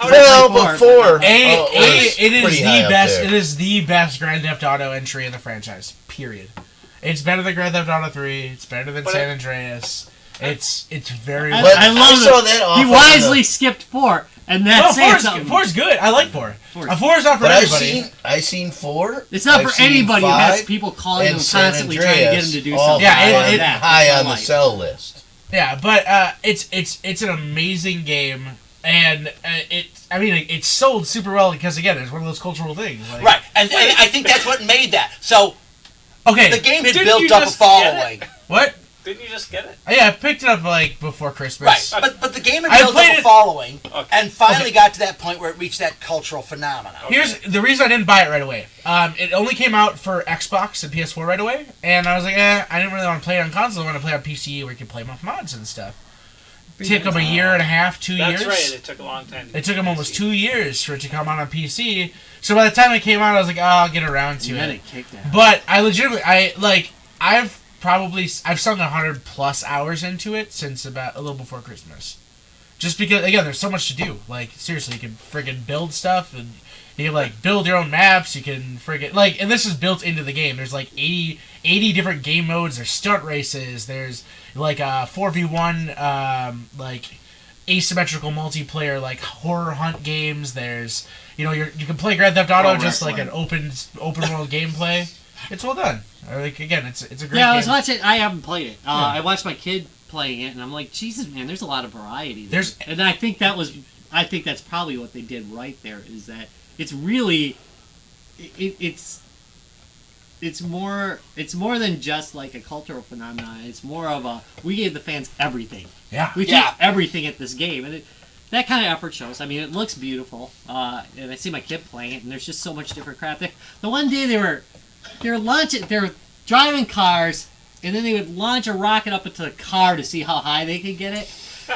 Well, before it is pretty the high up best. there. It is the best Grand Theft Auto entry in the franchise. Period. It's better than Grand Theft Auto 3. It's better than But San Andreas. It's very. I, But I love I saw it. that off He of wisely skipped 4, and No, that's saying 4's something. good. 4's good. I like 4. Four. 4 is not for But everybody. I seen 4. It's not I've for seen anybody who has 5, people calling and him San constantly trying to get him to do Andreas, all something. Yeah, high, it- high That's on my the life. sell list. Yeah, but it's an amazing game, and it sold super well because again, it's one of those cultural things. Like, Right, and I think that's what made that. So Okay. the game had Didn't built you up a just get following. What? Didn't you just get it? Yeah, I picked it up like before Christmas. Right, but the game I had built played up a it- following, Okay. and finally got to that point where it reached that cultural phenomenon. Here's the reason I didn't buy it right away. It only came out for Xbox and PS4 right away, and I was like, I didn't really want to play it on console. I want to play on PC where you can play with mods and stuff. Took them a year and a half, 2 That's years. right. It took a long time. It took them almost 2 years for it to come out on PC. So by the time it came out, I was like, I'll get around to And then it. it kicked out. But I legitimately, I've sunk 100 plus hours into it since about a little before Christmas. Just because, again, there's so much to do. Like, seriously, you can friggin' build stuff, and you can, like, build your own maps, you can friggin', like, and this is built into the game. There's, like, 80 different game modes, there's stunt races, there's, like, 4v1, like, asymmetrical multiplayer, like, horror hunt games, there's, you can play Grand Theft Auto just like an open world gameplay. It's well done. Like, again, it's a great game. Yeah, I was watching. I haven't played it. I watched my kid playing it, and I'm like, Jesus, man, there's a lot of variety. There. And I think that's probably what they did right there. Is that it's really, it's more than just like a cultural phenomenon. It's more of a we gave the fans everything. Yeah. We did everything at this game, and that kind of effort shows. I mean, it looks beautiful, and I see my kid playing it, and there's just so much different crap. The one day they were driving cars, and then they would launch a rocket up into the car to see how high they could get it.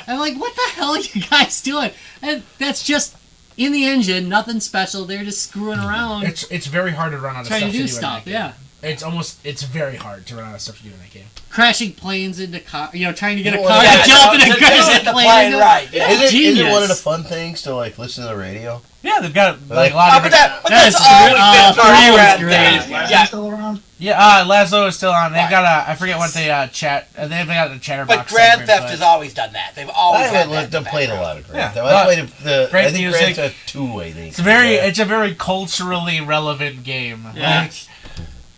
I'm like, what the hell are you guys doing? And that's just in the engine, nothing special. They're just screwing around, It's very hard to run out of trying stuff to do in stuff. that game. Yeah, It's very hard to run out of stuff to do in that game. crashing planes into car. Trying to get a Well, car yeah, to jump in and crash hit that the plane. plane into. right. Yeah. Is it Genius. one of the fun things to like listen to the radio? Yeah, they've got like a lot of But different... that's That's always great. been part Three of was Grand great. Theft. Is Leslie Yeah, still around? Yeah, Lazo is still on. They've Right. got I forget what they chat. They've got the chatterbox. but Grand segment, Theft but- has always done that. They've I always had haven't that. looked, I've played a lot of Grand Yeah. Theft. I played Great I think music. Grand Theft 2, I think. It's a very culturally relevant game. Yeah.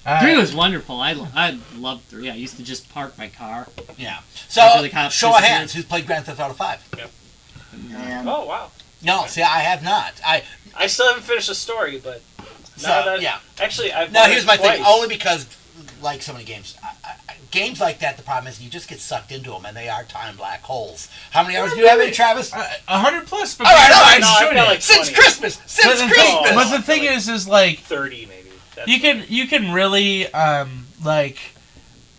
Like, 3 was wonderful. I loved 3. I used to just park my car. Yeah. After So, the cops show of disappeared. hands, who's played Grand Theft Auto 5? And Oh wow! No, see, I have not. I still haven't finished the story, but So yeah. Actually, I've Now bought here's it my twice. thing. Only because, like so many games, games like that, the problem is you just get sucked into them, and they are time black holes. How many hours do you have in, Travis? 100 plus. But All right. No, I've got like Since 20. Christmas. Since But Christmas. but the thing is like 30 maybe. That's you can really like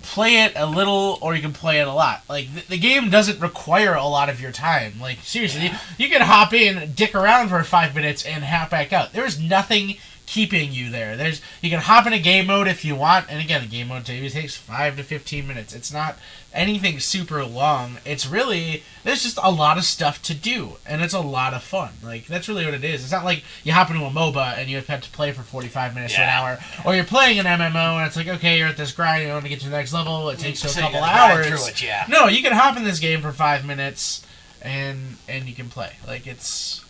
play it a little or you can play it a lot. Like the game doesn't require a lot of your time. Like seriously, you can hop in, dick around for 5 minutes, and hop back out. There's nothing keeping you there. You can hop into game mode if you want, and again, the game mode maybe takes 5 to 15 minutes. It's not anything super long. It's really there's just a lot of stuff to do, and it's a lot of fun. Like that's really what it is. It's not like you hop into a MOBA and you have to play for 45 minutes to an hour, or you're playing an MMO and it's like okay, you're at this grind, you want to get to the next level. It takes you a So you couple gotta grind hours. through it, yeah. No, you can hop in this game for 5 minutes, and you can play. Like it's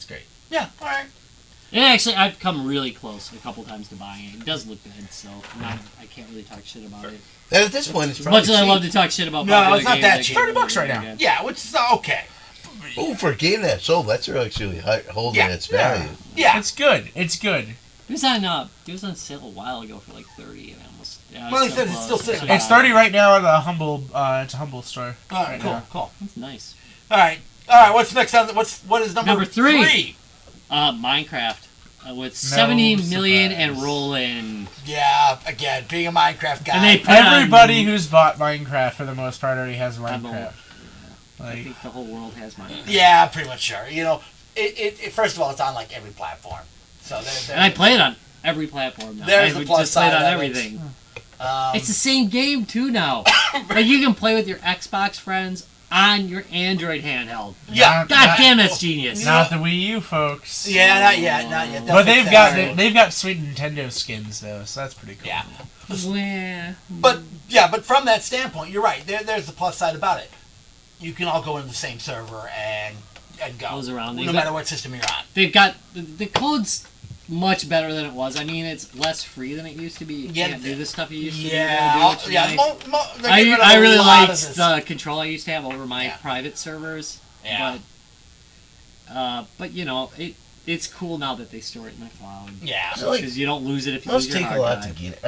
great. Yeah. All right. And actually, I've come really close a couple times to buying it. It does look good, so I can't really talk shit about it. And at this point, it's As probably much as I cheap. love to talk shit about No, popular it's not games, that I cheap. can't $30 right really now. do it. Yeah, which is okay. Oh, for a game that's sold, that's actually holding Yeah. its value. Yeah. It's good. It's good. It was on sale a while ago for like 30, and I almost. Yeah, Well, it's he so says it's close. still sitting. It's 30 right now at a humble. It's a humble store. All right. right Cool. now. Cool. That's nice. All right. What's next on? What is number 3? Minecraft. With 70 million surprise. and rolling. Yeah. Again, being a Minecraft guy. And they put Everybody on, who's bought Minecraft for the most part already has I'm Minecraft. I Like think the whole world has Minecraft. Yeah, pretty much sure. You know, it first of all, it's on like every platform. So And I play it on every platform now. There's I the plus just play it side on of it. everything. It's the same game too now. Like you can play with your Xbox friends on your Android handheld. Yeah. God damn, that's genius. not the Wii U folks. Yeah, not yet. They'll But fix they've that. got sweet Nintendo skins though, so that's pretty cool. Yeah. Well, But from that standpoint, you're right. There's the plus side about it. You can all go into the same server and go. Goes around. No matter what system you're on. they've got the code's much better than it was. I mean, it's less free than it used to be. You Yeah, can't do the stuff you used to Yeah. be able to do. Yeah. Which is nice. They're getting rid of I a really lot of liked this. the control I used to have over my Yeah. private servers. Yeah. But you know, it's cool now that they store it in the cloud. Yeah. So, like, Because you don't lose it if you must lose your take a hard lot drive. to get.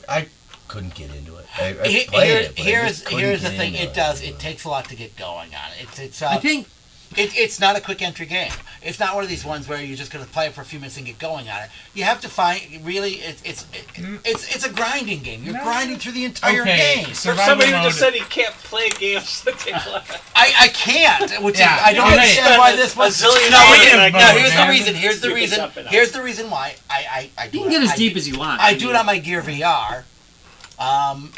I couldn't get into it. I played it, but I just couldn't Here's the get thing. into It does. It takes a lot to get going on it. It's I think it's not a quick entry game. It's not one of these ones where you're just going to play it for a few minutes and get going on it. You have to find really. It's a grinding game. You're grinding through the entire Okay, game. For survival somebody who mode. just said he can't play games that take a lot. I can't. Which Yeah, is, I don't okay. understand why this A was. zillion No, hours wait, in that no, game, here's the man. reason. Here's the You can reason. jump it up. Here's the reason why I do you it. can get as I deep do- as you want. I do it on my Gear VR.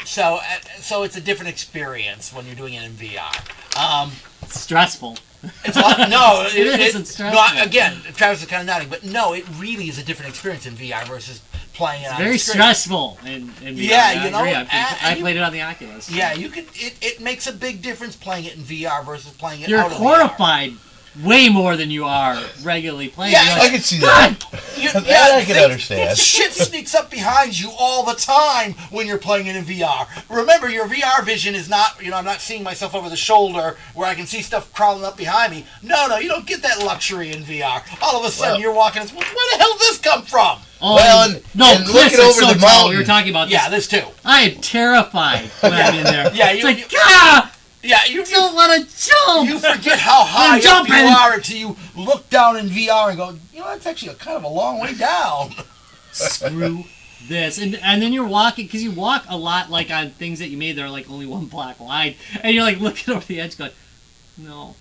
So it's a different experience when you're doing it in VR. It's stressful. It's a lot, no, It is, it's no, stressful. again, Travis is kind of nodding, but no, it really is a different experience in VR versus playing it on Very the screen. stressful. In VR. Yeah, I you know, agree. and I you- played it on the Oculus. Yeah, you could. It makes a big difference playing it in VR versus playing it You're out of horrified way more than you are regularly playing. Yeah, You're I like, can see that. VR. That I can understand. Shit sneaks up behind you all the time when you're playing it in VR. Remember, your VR vision is not. I'm not seeing myself over the shoulder where I can see stuff crawling up behind me. No, you don't get that luxury in VR. All of a sudden, Well- you're walking. Where the hell did this come from? oh, Well, and Cliffs looking are over so the tall. We were mountain. talking about this. Yeah, this too. I am terrified when I'm in there. Yeah, it's like, ah! Yeah, you Don't want to jump! You forget how high up jumping. you are until you look down in VR and go, that's actually a kind of a long way down. Screw this. And then you're walking, because you walk a lot like on things that you made that are like only one block wide, and you're like looking over the edge going, no.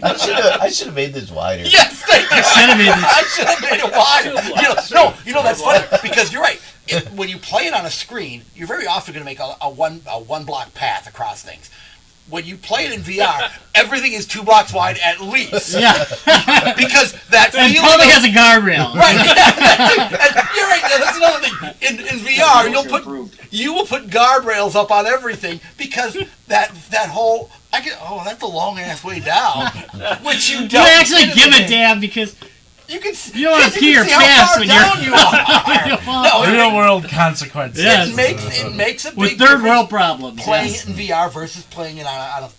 I should have made this wider. Yes, thank you. Should have been. I should have made it wider. That's funny because you're right. When you play it on a screen, you're very often going to make a one block path across things. When you play it in VR, everything is 2 blocks wide at least. Yeah. Because that And feeling probably of- has a guardrail. Right. And you're right. That's another thing. In VR, you will put guardrails up on everything because that whole that's a long ass way down, which you You don't actually get give in a the game. damn because You can. you don't want to pee your see how pants far when down you're. you are. No, Real world consequences. Yes. it makes a big With third difference world problems. playing Yes. it in VR versus playing it on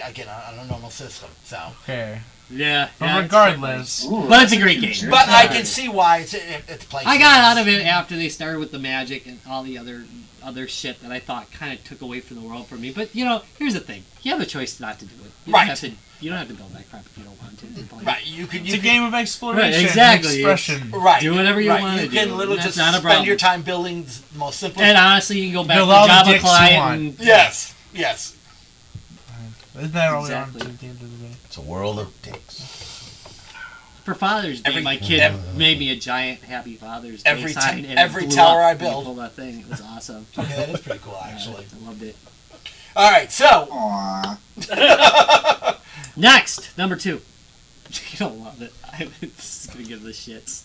again on a normal system. So, Okay. Yeah. But yeah, regardless, Ooh, But it's a great game. but I can see why it's at the place. I got out of it after they started with the magic and all the other shit that I thought kind of took away from the world from me. But here's the thing: you have a choice not to do it. You Right. Don't have to, you don't have to build that crap if you don't want to. Right, you can. it's a game of exploration, Right, exactly. and expression. Right. Do whatever you right. want to You do. can literally That's just not a spend problem. your time building the most simple. And honestly, you can go back Build to all the Java dicks you client. want. And, Yes. Yes. Isn't that all Exactly. we want at the end of the day? It's a world of dicks. For Father's Day, Every- my kid every- made me a giant Happy Father's Day Every sign. t- and every it blew tower up I when he build. pulled that thing. It was awesome. Okay, that is pretty cool, actually. I loved it. All right, so Aw. Next, number 2. You don't love it. This is gonna give the shits.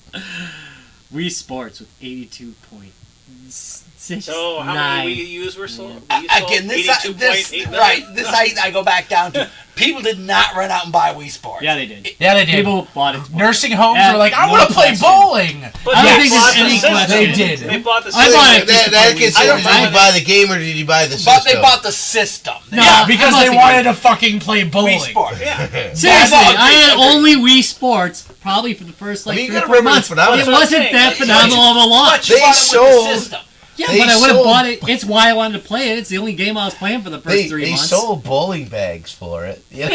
Wii Sports with 82.69. So how many Wii U's were sold? again, this right. This I go back down to. People did not run out and buy Wii Sports. Yeah, they did. Yeah, they did. People bought it. Nursing homes Yeah, were like, I no want to play question. bowling. But I don't they think bought there's the any system. question. They did. They bought the I system. bought it. That gets I don't did you buy buy the game or did you buy the system? But they bought the system. No. Yeah, I because bought they the wanted to fucking play bowling. Wii Sports. Yeah. Seriously, Yeah, I had agreed. only Wii Sports probably for the first I mean, you 3 or gotta 4 remember months. the phenomenon. It That's what I'm wasn't saying. that phenomenal of a launch. But you They bought it with sold- the system. Yeah, They but I would have sold- bought it. It's why I wanted to play it. It's the only game I was playing for the first 3 They months. sold bowling bags for it. Yeah.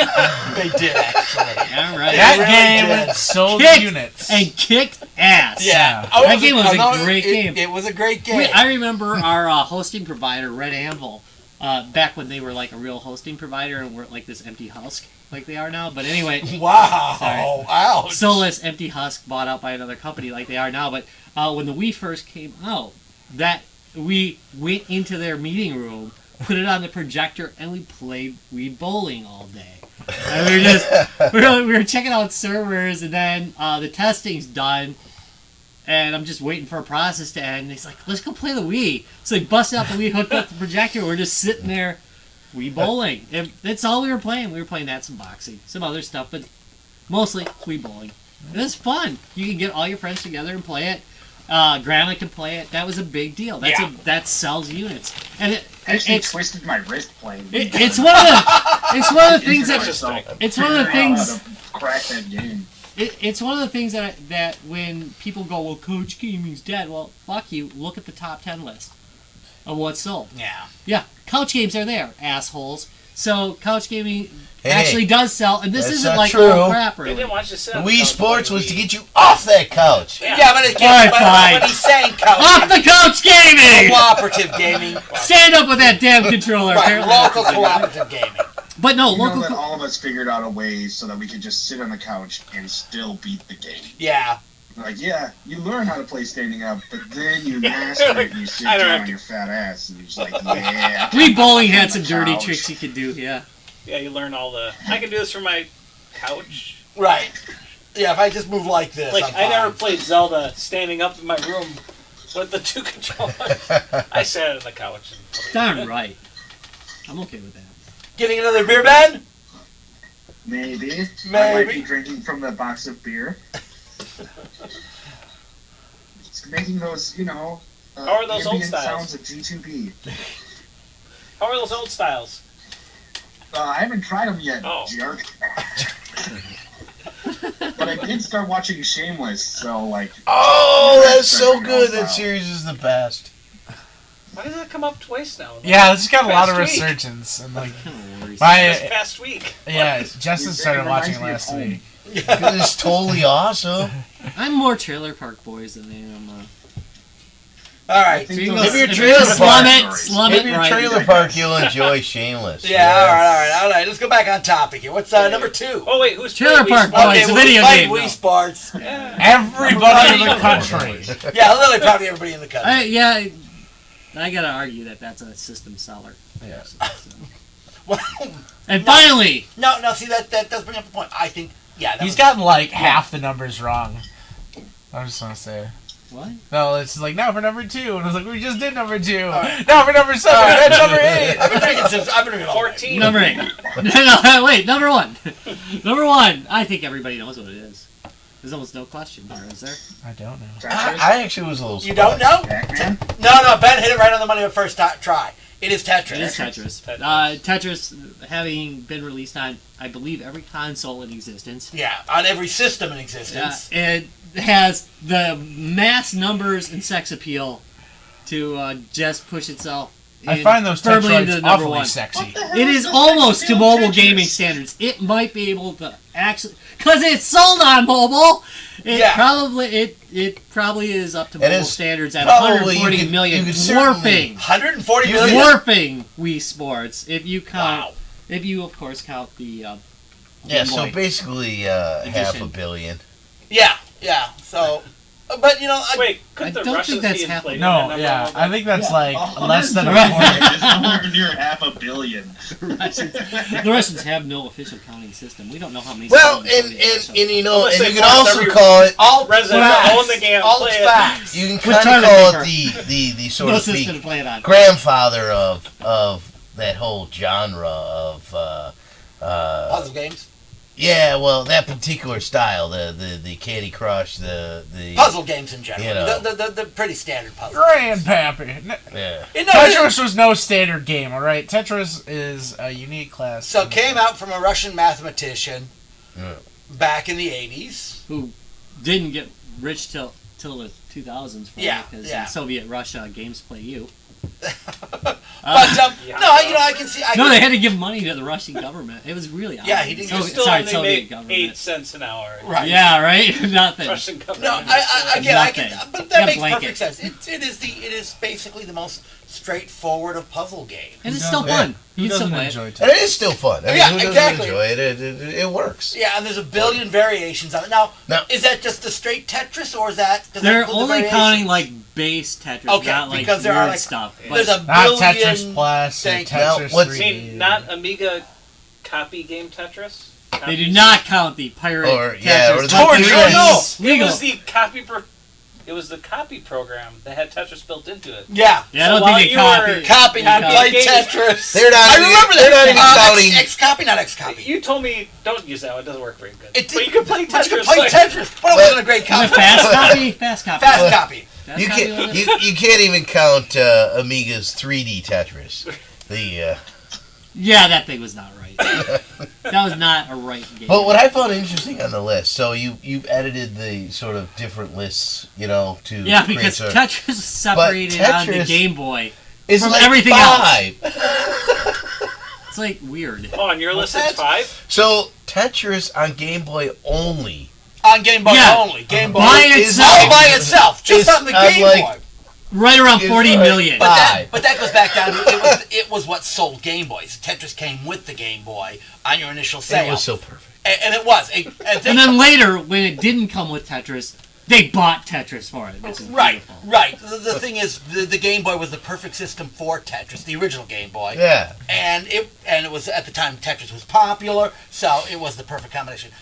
They did actually. Yeah, right. That really game did. sold Kicked units. and kicked ass. Yeah. That game was a great it- game. It was a great game. I remember our hosting provider, Red Anvil, back when they were like a real hosting provider and weren't like this empty husk like they are now. But anyway, Wow. Sorry. Ouch. soulless empty husk bought out by another company like they are now. But when the Wii first came out, that we went into their meeting room, put it on the projector, and we played Wii bowling all day. And we were checking out servers, and then the testing's done, and I'm just waiting for a process to end. And he's like, "Let's go play the Wii." So he busted out the Wii, hooked up the projector. We're just sitting there, Wii bowling. And that's all we were playing. We were playing that, some boxing, some other stuff, but mostly Wii bowling. It was fun. You can get all your friends together and play it. Grandma can play it. That was a big deal. That sells units, and Actually it's twisted my wrist playing. it's one of the things that it's one of the things. Crack that game. It's one of the things that when people go, well, couch gaming's dead. Well, fuck you. Look at the top 10 list of what's sold. Yeah. Yeah, couch games are there, assholes. So couch gaming Hey, actually does sell, and this that's isn't not like true. oh crap, They really. didn't want you to sit The on the Wii couch Sports and was play to Wii. get you off that couch. Yeah, but it Alright, fine. when he's saying Off the couch gaming. cooperative gaming, Stand up with that damn controller. right? apparently. Local cooperative gaming. But no, You know local. that all of us figured out a way so that we could just sit on the couch and still beat the game. Yeah. Like, yeah, you learn how to play standing up, but then you master it and you sit I don't down have on to- your fat ass and you're just like, yeah. Wii bowling had some On the dirty couch. tricks you could do. Yeah. Yeah, you learn all the. I can do this from my couch. Right. Yeah, if I just move like this, Like I'm I never fine. played Zelda standing up in my room with the 2 controllers. I sat on the couch. And played. Darn right. I'm okay with that. Getting another beer, Ben? Maybe. I might Maybe. be drinking from the box of beer. It's making those, How are those old ambient styles? sounds of G2B. How are those old styles? I haven't tried them yet, Oh. jerk. But I did start watching Shameless, so like. Oh, that's so Second good. style. That series is the best. Why does that come up twice now? Yeah, this has got a lot of Past week. resurgence. And like, No worries. This my, past week. yeah, Justin started reminds watching me of last home. week. It's totally awesome. I'm more Trailer Park Boys than I am. All right. think If you those- Maybe your if Trailer you slum Park it, stories. slum Maybe it your right. trailer park, you'll enjoy Shameless. Yeah, all right. Let's go back on topic here. What's number 2? Oh wait, who's Trailer playing Wii Park Sports? Boys. It's a well, video played game, Wii though. Sports. Yeah. Everybody in the country. Yeah, literally probably everybody in the country. I gotta argue that that's a system seller. Yeah. Well, And finally, no, see, that does bring up the point. I think, yeah. He's gotten like half the numbers wrong. I just want to say. what? No, it's like now for number 2, and I was like, we just did number 2. right. Now for number 7, that's number 8. I've been drinking since, I've been drinking all day. 14. Number 8. No, wait, number 1. Number 1. I think everybody knows what it is. There's almost no question here, is there? I don't know. I actually was a little You don't surprised. know? Pac-Man? No, Ben hit it right on the money the first try. It is Tetris. It is Tetris. Tetris having been released on, I believe, every console in existence. Yeah, on every system in existence. It has the mass numbers and sex appeal to just push itself. I find those firmly into Tetroids the number awfully one. sexy. It is almost to mobile gaming standards. It might be able to actually, because it's sold on mobile. It probably is up to mobile standards at 140 million, dwarfing 140 million, dwarfing Wii Sports. If you count, if you of course count the so basically half a billion. Yeah. So, but wait, could the don't Russians think that's be half- inflating No, that yeah, number? I think that's like less than a It's quarter. nowhere near $500 million. the Russians have no official counting system. We don't know how many. Well, systems and are in Russia. you know, Let's and say you can also every- call it. all Residents facts. that own the game all play it. facts. You can Which kind of toilet call paper? it the sort no of system speak to play it on. grandfather of that whole genre of puzzle games. yeah, well, that particular style, the Candy Crush, the Puzzle games in general. You know. The pretty standard puzzle. Grandpappy. yeah. Tetris was no standard game, all right. Tetris is a unique class. So it came out from a Russian mathematician Yeah. back in the 80s. Who didn't get rich till the 2000s? Because yeah. in Soviet Russia, games play you. But I can see. No, they had to give money to the Russian government. It was really odd. Yeah, he didn't- You still Sorry, only Soviet make government. 8 cents an hour. Right. Yeah, right. Nothing. Russian No, government. I can, Nothing. but You that got makes blanket. perfect sense. It is basically the most straightforward of puzzle games. And it's still Yeah. fun. Who You can still doesn't play it. enjoy And Tetris? it is still fun. I mean, Yeah, who doesn't exactly. enjoy it? It works. Yeah, and there's a billion variations of it. Now, Now- is that just the straight Tetris, or is that? does that They're include the only variations? counting like base Tetris, Okay, not like because there weird are, like, stuff. There's a Not billion. Tetris Plus or Thank you. Now, Tetris what's- I 3D. mean, not Amiga copy game Tetris? They do not count the pirate Or- Tetris. yeah, or the but torture. there is No, legal. It was the copy program that had Tetris built into it. Yeah. Yeah, I don't So think while it you were copied. Copy, Copy play games. Tetris. They're not I even- remember they're that. not even counting- X copy, not X copy. You told me don't use that one. It doesn't work very good. It But you can play But Tetris. you can play like- Tetris. But it wasn't a great Is copy. it fast copy? Fast copy. Fast copy. Fast You copy was can't it? you can't even count Amiga's 3D Tetris. The Yeah, that thing was not right. That was not a right game. but what I found interesting on the list, so you've edited the sort of different lists, to Yeah, create because sort of- Tetris is separated on the Tetris Game Boy. it's from like everything 5. It's like weird. Oh, on your list What's it's that? 5? So Tetris on Game Boy only On Game Boy Yeah. only. Game Boy. By is itself. all by itself. Just It's on the on, Game like, Boy. Right around It's 40 like million. five. But that goes back down to it was what sold Game Boys. Tetris came with the Game Boy on your initial sale. It was so perfect. And it was. And then later, when it didn't come with Tetris, they bought Tetris for it. Which is Right, beautiful. right. The thing is, the Game Boy was the perfect system for Tetris, the original Game Boy. Yeah. And it was at the time Tetris was popular, so it was the perfect combination.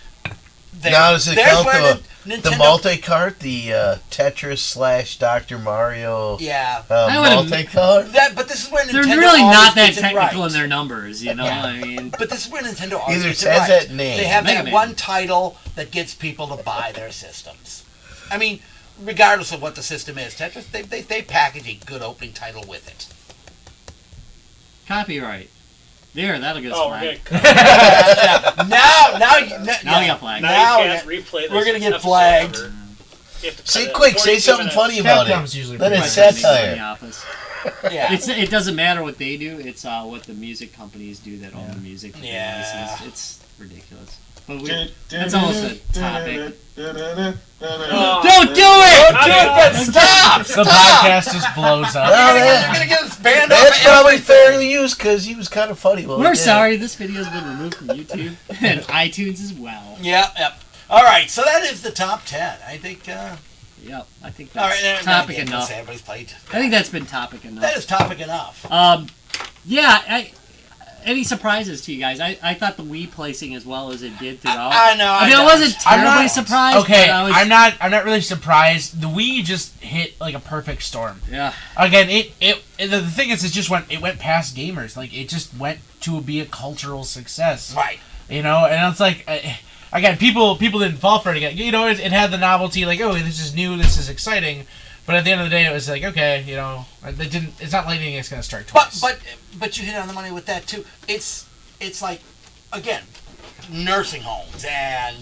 Now does it there's count where the Nintendo- multi-cart, the Tetris / Dr. Mario Yeah. I would've- multi-cart? But this is where Nintendo They're really always not that gets it technical right. in their numbers, you know? Yeah. I mean, But this is where Nintendo always Either gets it it has right. that name. They have Mega that Man. one title that gets people to buy their systems. I mean, regardless of what the system is, Tetris, they package a good opening title with it. copyright. There, that'll get us Oh, we're flagged. gonna Now Now we got flagged. Now you can't replay this. we're gonna get episode flagged. ever. You have to Say cut it quick, say 42 something minutes. funny about Capcom's it. usually Then pretty it's Like something in the satire. office. Yeah. It doesn't matter what they do. It's what the music companies do that own the music. that they Yeah. license. It's ridiculous. But that's almost a topic. Oh, Don't do it! Don't do it, but stop! The Stop! podcast just blows up. Well, You're gonna get this banned That's off probably everything. fairly used because he was kind of funny. While he We're did it. sorry. This video's been removed from YouTube and iTunes as well. Yep. All right, so that is the top 10. I think. Yep, I think All that's right, topic again, enough. Everybody's played. I think that's been topic enough. That is topic enough. Yeah. Any surprises to you guys? I thought the Wii placing as well as it did throughout. I know. I mean, I don't. wasn't I'm terribly not- surprised. Okay, but I was, I'm not really surprised. The Wii just hit like a perfect storm. Yeah. Again, the thing is, it went past gamers. Like it just went to be a cultural success. Right. And it's like, again, people didn't fall for it again. It had the novelty, like, oh, this is new, this is exciting. But at the end of the day, it was like, okay, you know, they didn't. It's not lightning. It's gonna strike twice. But you hit on the money with that too. It's like, again, nursing homes and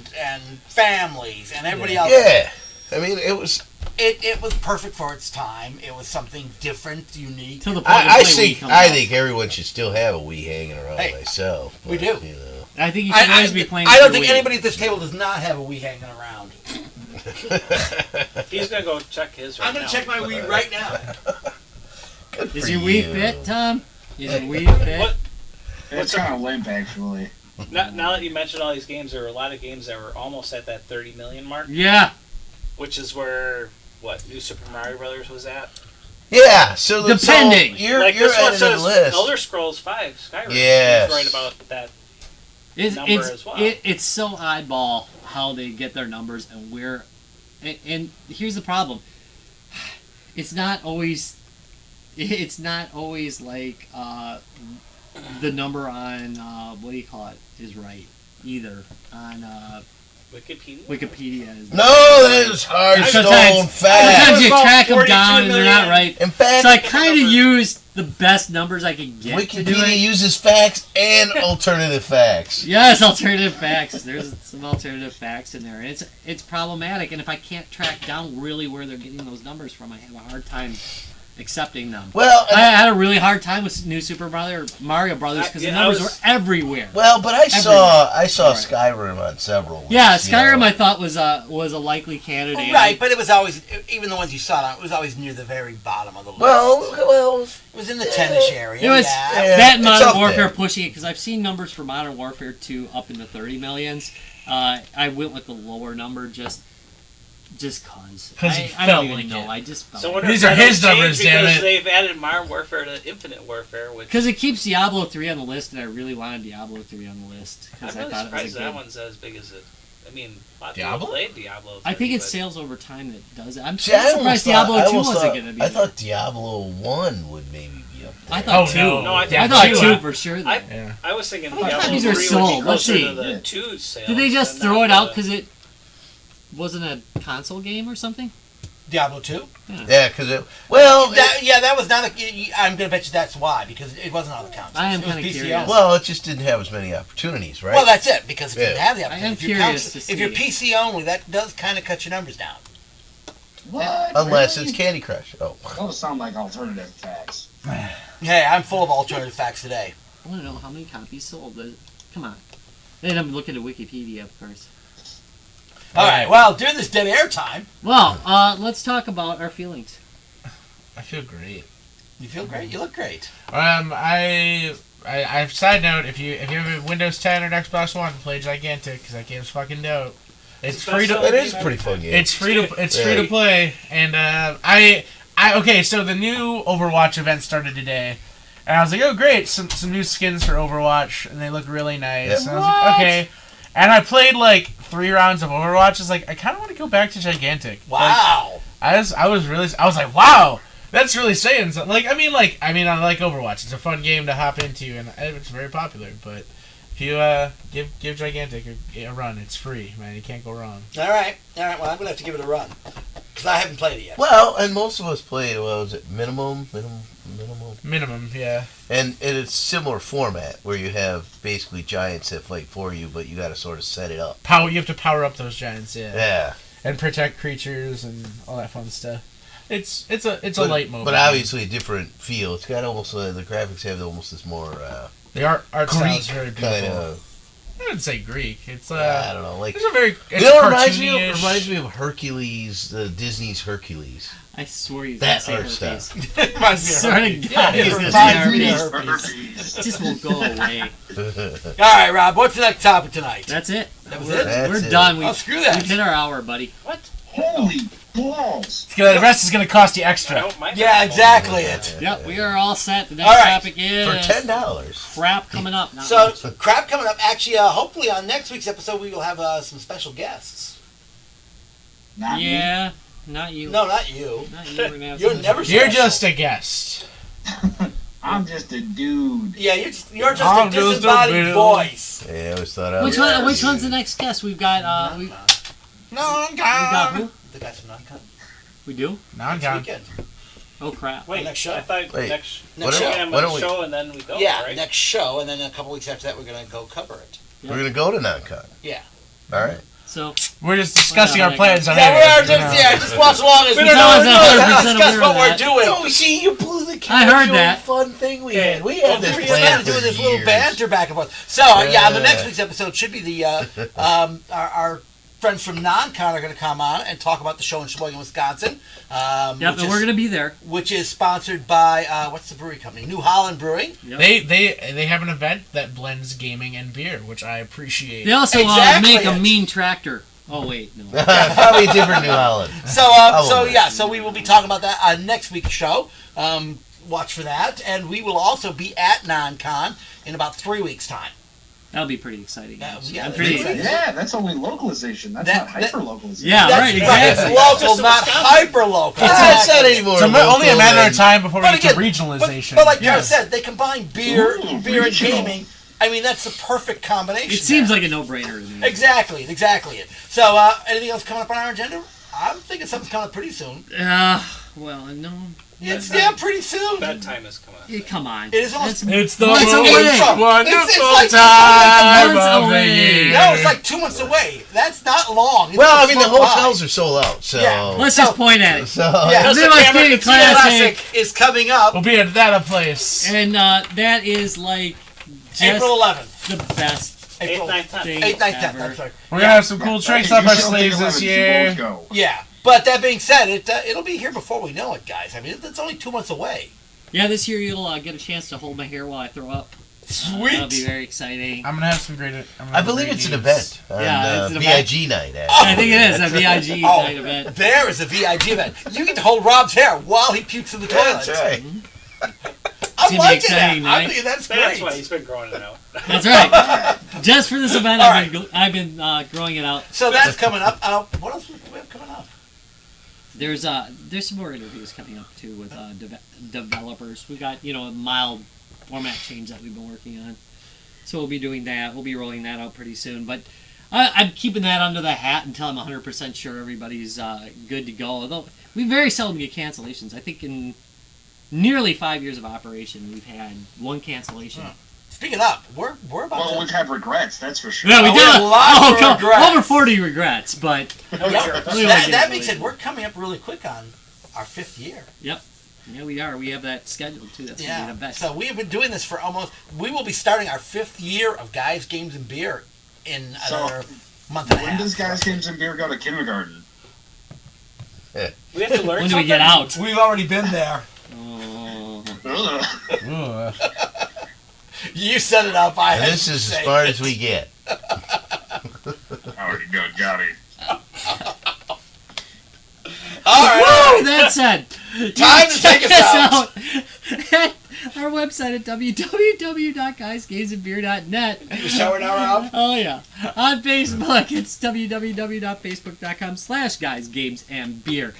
families and everybody else. Yeah, I mean, it was. It was perfect for its time. It was something different, unique. Till the point I where Wii think comes I out. think everyone should still have a Wii hanging around Hey, myself. we but, do. You know. I think you should always be playing. I don't with think your Wii. anybody at this table does not have a Wii hanging around. He's gonna go check his right I'm going now. to check my Wii right now. Good Is for your Wii you. fit, Tom? Is your Wii fit? What? It's kind of limp, actually. Now that you mentioned all these games, there were a lot of games that were almost at that 30 million mark, Yeah. which is where New Super Mario Brothers was at. Yeah, so the Depending. So you're Like you're this one editing the says list. Elder Scrolls 5 Skyrim. Yes. He's right about that. It's Number as well. it's so oddball how they get their numbers and where, and here's the problem. It's not always like the number on what do you call it is right either on Wikipedia. Wikipedia is No, that is hard And stone sometimes fact. you About track them 42 down and they're not million. right. In fact, So I kind of used the best numbers I could get to do Wikipedia it. uses facts and alternative facts. Yes, alternative facts. There's some alternative facts in there. It's problematic, and if I can't track down really where they're getting those numbers from, I have a hard time accepting them. Well, I had a really hard time with New Super Mario Brothers because the I numbers was- were everywhere. but I saw Right. Skyrim on several. Yeah, lists, you Skyrim know. I thought was a likely candidate. Right, but it was always, even the ones you saw on, it was always near the very bottom of the list. Well, It was in the 10-ish area. It was yeah. that it's Modern up Warfare there. pushing it because I've seen numbers for Modern Warfare 2 up into 30 millions. I went with the lower number just cause. 'Cause you I felt don't even like know. it. I just felt So like what it. These are his changed numbers, damn because it. they've added Modern Warfare to Infinite Warfare, which Because it keeps Diablo 3 on the list, and I really wanted Diablo 3 on the list. I'm Because I really thought it surprised was a that good... one's as big as it. I mean, a lot of Diablo? people played Diablo 3. I think it's but- sales over time that does it. I'm See, I surprised almost Diablo thought, 2 wasn't going to be. I thought Diablo 1 would maybe be up there. I thought Oh, 2. no. I I think thought two, 2 for sure. Though. Yeah. I was thinking How many Diablo copies 3 are would sold? be Let's closer see. to the Yeah. 2 sales. Did they just and throw not it out the- because it wasn't a console game or something? Diablo 2? Yeah, because well, That was not I'm going to bet you that's why, because it wasn't on the consoles. I am It was kinda PCO. curious. well, it just didn't have as many opportunities, right? Well, that's it, because if you Yeah. didn't have the I am opportunity, if you're curious to if you're see. PC only, that does kind of cut your numbers down. What? Unless Really? it's Candy Crush. Oh, Those sound like alternative facts. Hey, I'm full of alternative facts today. I want to know how many copies sold. Come on. And I'm looking at Wikipedia, of course. All right, well, during this dead air time, Well, let's talk about our feelings. I feel great. you feel great. You look great. I side note, if you have a Windows 10 or Xbox One, play Gigantic because that game's fucking dope. It's free to. that is a pretty fun game. It's free to play, and okay. So the new Overwatch event started today, and I was like, oh great, some new skins for Overwatch, and they look really nice. Yep. And I was like, okay. And I played like 3 rounds of Overwatch. It's like I kind of want to go back to Gigantic. Like, Wow. I was like, wow, that's really saying something. I like Overwatch. It's a fun game to hop into, and it's very popular. But if you give Gigantic a run, it's free, man. You can't go wrong. All right. Well, I'm going to have to give it a run, because I haven't played it yet. well, and most of us played. What was it? Minimum. Minimum, yeah. And it's similar format where you have basically giants that fight for you, but you got to sort of set it up. You have to power up those giants, yeah, Yeah. and protect creatures and all that fun stuff. It's a light mode, but obviously a different feel. It's got almost the graphics have almost this more the art style is Greek very beautiful. kind of. I wouldn't say Greek. It's I don't know, like It's a very. It's you know, it reminds me cartoony-ish. of Hercules, Disney's Hercules. I swear you That can't art say style. herpes. Reminds me of Sort of herpes. God, It is this reminds me of herpes? herpes. It just won't go away. All right, Rob, what's the next topic tonight? That's it. That was We're, it? That's we're it. done. Oh, screw that. We've hit our hour, buddy. What? Holy balls! The rest is gonna cost you I extra. hope mine Yeah, doesn't exactly it. Yep, we are all set. The next All right. topic is For $10. crap coming up. Not So, much. crap coming up. Actually, hopefully on next week's episode, we will have some special guests. Not me. Yeah, not you. No, not you. Not you. We're gonna have You're some- never You're special. just a guest. I'm just a dude. Yeah, you're just I'm a just a disembodied bill. voice. Yeah, I always thought I Which was. one? Which one's the next guest? We've got we got who? The guys from Noncon. We do? Next Non-con. weekend. Oh crap! Wait, Next show. I thought Wait. next Next show. show. Why don't we- show and then we go. Yeah, right? next show, and then a couple weeks after that, we're gonna go cover it. We're gonna go to non-con. Yeah. All right. So We're just discussing Well, our plans on Yeah, we are air, you know. just watch along as We we don't know if discuss 100% what aware we're of doing. No, see, you blew the I heard casual that. fun thing we Okay. had. We had Well, this we're plan kind of for doing this little years. banter back and forth. So, yeah, the Yeah. next week's episode should be the our friends from Non-Con are going to come on and talk about the show in Sheboygan, Wisconsin. yep, which and we're is- gonna be there. which is sponsored by what's the brewery company? New Holland Brewing. Yep. They have an event that blends gaming and beer, which I appreciate. They also Exactly make a it. mean tractor. Oh wait, no. Probably a different New Holland. So we will be talking about that on next week's show. Watch for that, and we will also be at Non-Con in about 3 weeks' time. That'll be pretty exciting. Yeah, actually. yeah, I'm pretty that's excited. Yeah, that's only localization. That's That- not hyper-localization. Yeah, That's right, It's exactly. local, Just not Wisconsin. hyper local. It's not anymore. It's only a matter of time before we But get to again, regionalization. But like Travis Yes. said, they combine beer Ooh, and regional. gaming. I mean, that's the perfect combination. It seems there. like a no-brainer to me. Exactly it. So, anything else coming up on our agenda? I'm thinking something's coming up pretty soon. Well, no. It's pretty soon. That time is coming. Yeah, come on. It is almost. It's the Months most away. wonderful It's like time months of the away. year. No, it's like 2 months away. That's not long. It's Well, I gonna mean, the float by. hotels are sold out, so. Yeah. Let's just point at it. So, Yeah. The So Midwest Cameron, Gaming the Classic Classic, is coming up We'll be at that place. and that is like just April 11th. the best 8th, 9th, 10th. thing 8th, 9th, 10th. ever. I'm sorry. We're gonna have some cool tricks up our sleeves this year. Go. Yeah. But that being said, it'll be here before we know it, guys. I mean, it's only 2 months away. Yeah, this year you'll get a chance to hold my hair while I throw up. That'll be very exciting. I'm gonna have some great. I believe it's an event. On, Yeah, it's an VIG night, Oh, actually. I think it is a VIG Oh, night event. there is a VIG event. You get to hold Rob's hair while he pukes in the toilet. That's right. I'm gonna be liking exciting, that. I'm right? thinking that's That's great. why he's been growing it out. That's right. Just for this event, All I've been growing it out. So that's coming up. What else do we have coming up? There's some more interviews coming up too with developers. We got a mild format change that we've been working on, so we'll be doing that. We'll be rolling that out pretty soon. But I'm keeping that under the hat until I'm 100% sure everybody's good to go. Although we very seldom get cancellations. I think in nearly 5 years of operation, we've had one cancellation. Speaking up, we're about Well, to. we've had regrets, that's for sure. Yeah, we Oh, did we have lots of come- regrets. over 40 regrets, but That being said, we're coming up really quick on our 5th year. yeah, we are. We have that scheduled too. That's gonna be the best. So we have been doing this for almost. We will be starting our 5th year of Guys, Games, and Beer in another month and a When half. does Guys, Games, and Beer go to kindergarten? We have to learn When do something. we get out? We've already been there. Oh. Ugh. Ooh. You set it up. I And had this to is as say far it. as we get. Already got it. All right. Woo! That said, Time to take us out. at our website at www.guysgamesandbeer.net. You shower now, Rob? Oh yeah. On Facebook, it's www.facebook.com/guysgamesandbeer.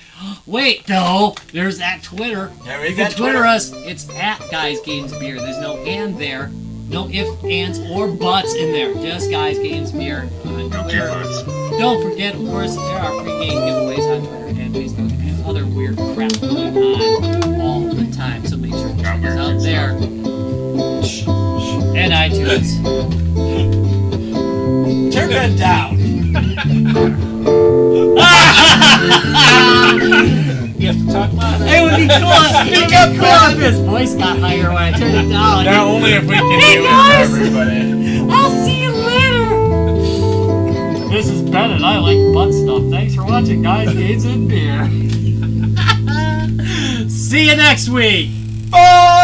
Wait, though, there's that Twitter. There is You can that Twitter Twitter. us. It's at guysgamesbeer. There's no and there. No ifs, ands, or buts in there. Just Guys Games Beer on No Twitter. keyboards. Don't forget, of course, there are free game giveaways on Twitter and Facebook and other weird crap going on all the time. So make sure to check us out there. And iTunes. Turn that down. You have to talk louder. It would be cool. It would be cool if his voice got higher when I turned it down. Now only if we can Hey, do it guys! for everybody. I'll see you later. This is Ben and I like butt stuff. Thanks for watching, Guys, Games, and Beer. See you next week. Bye.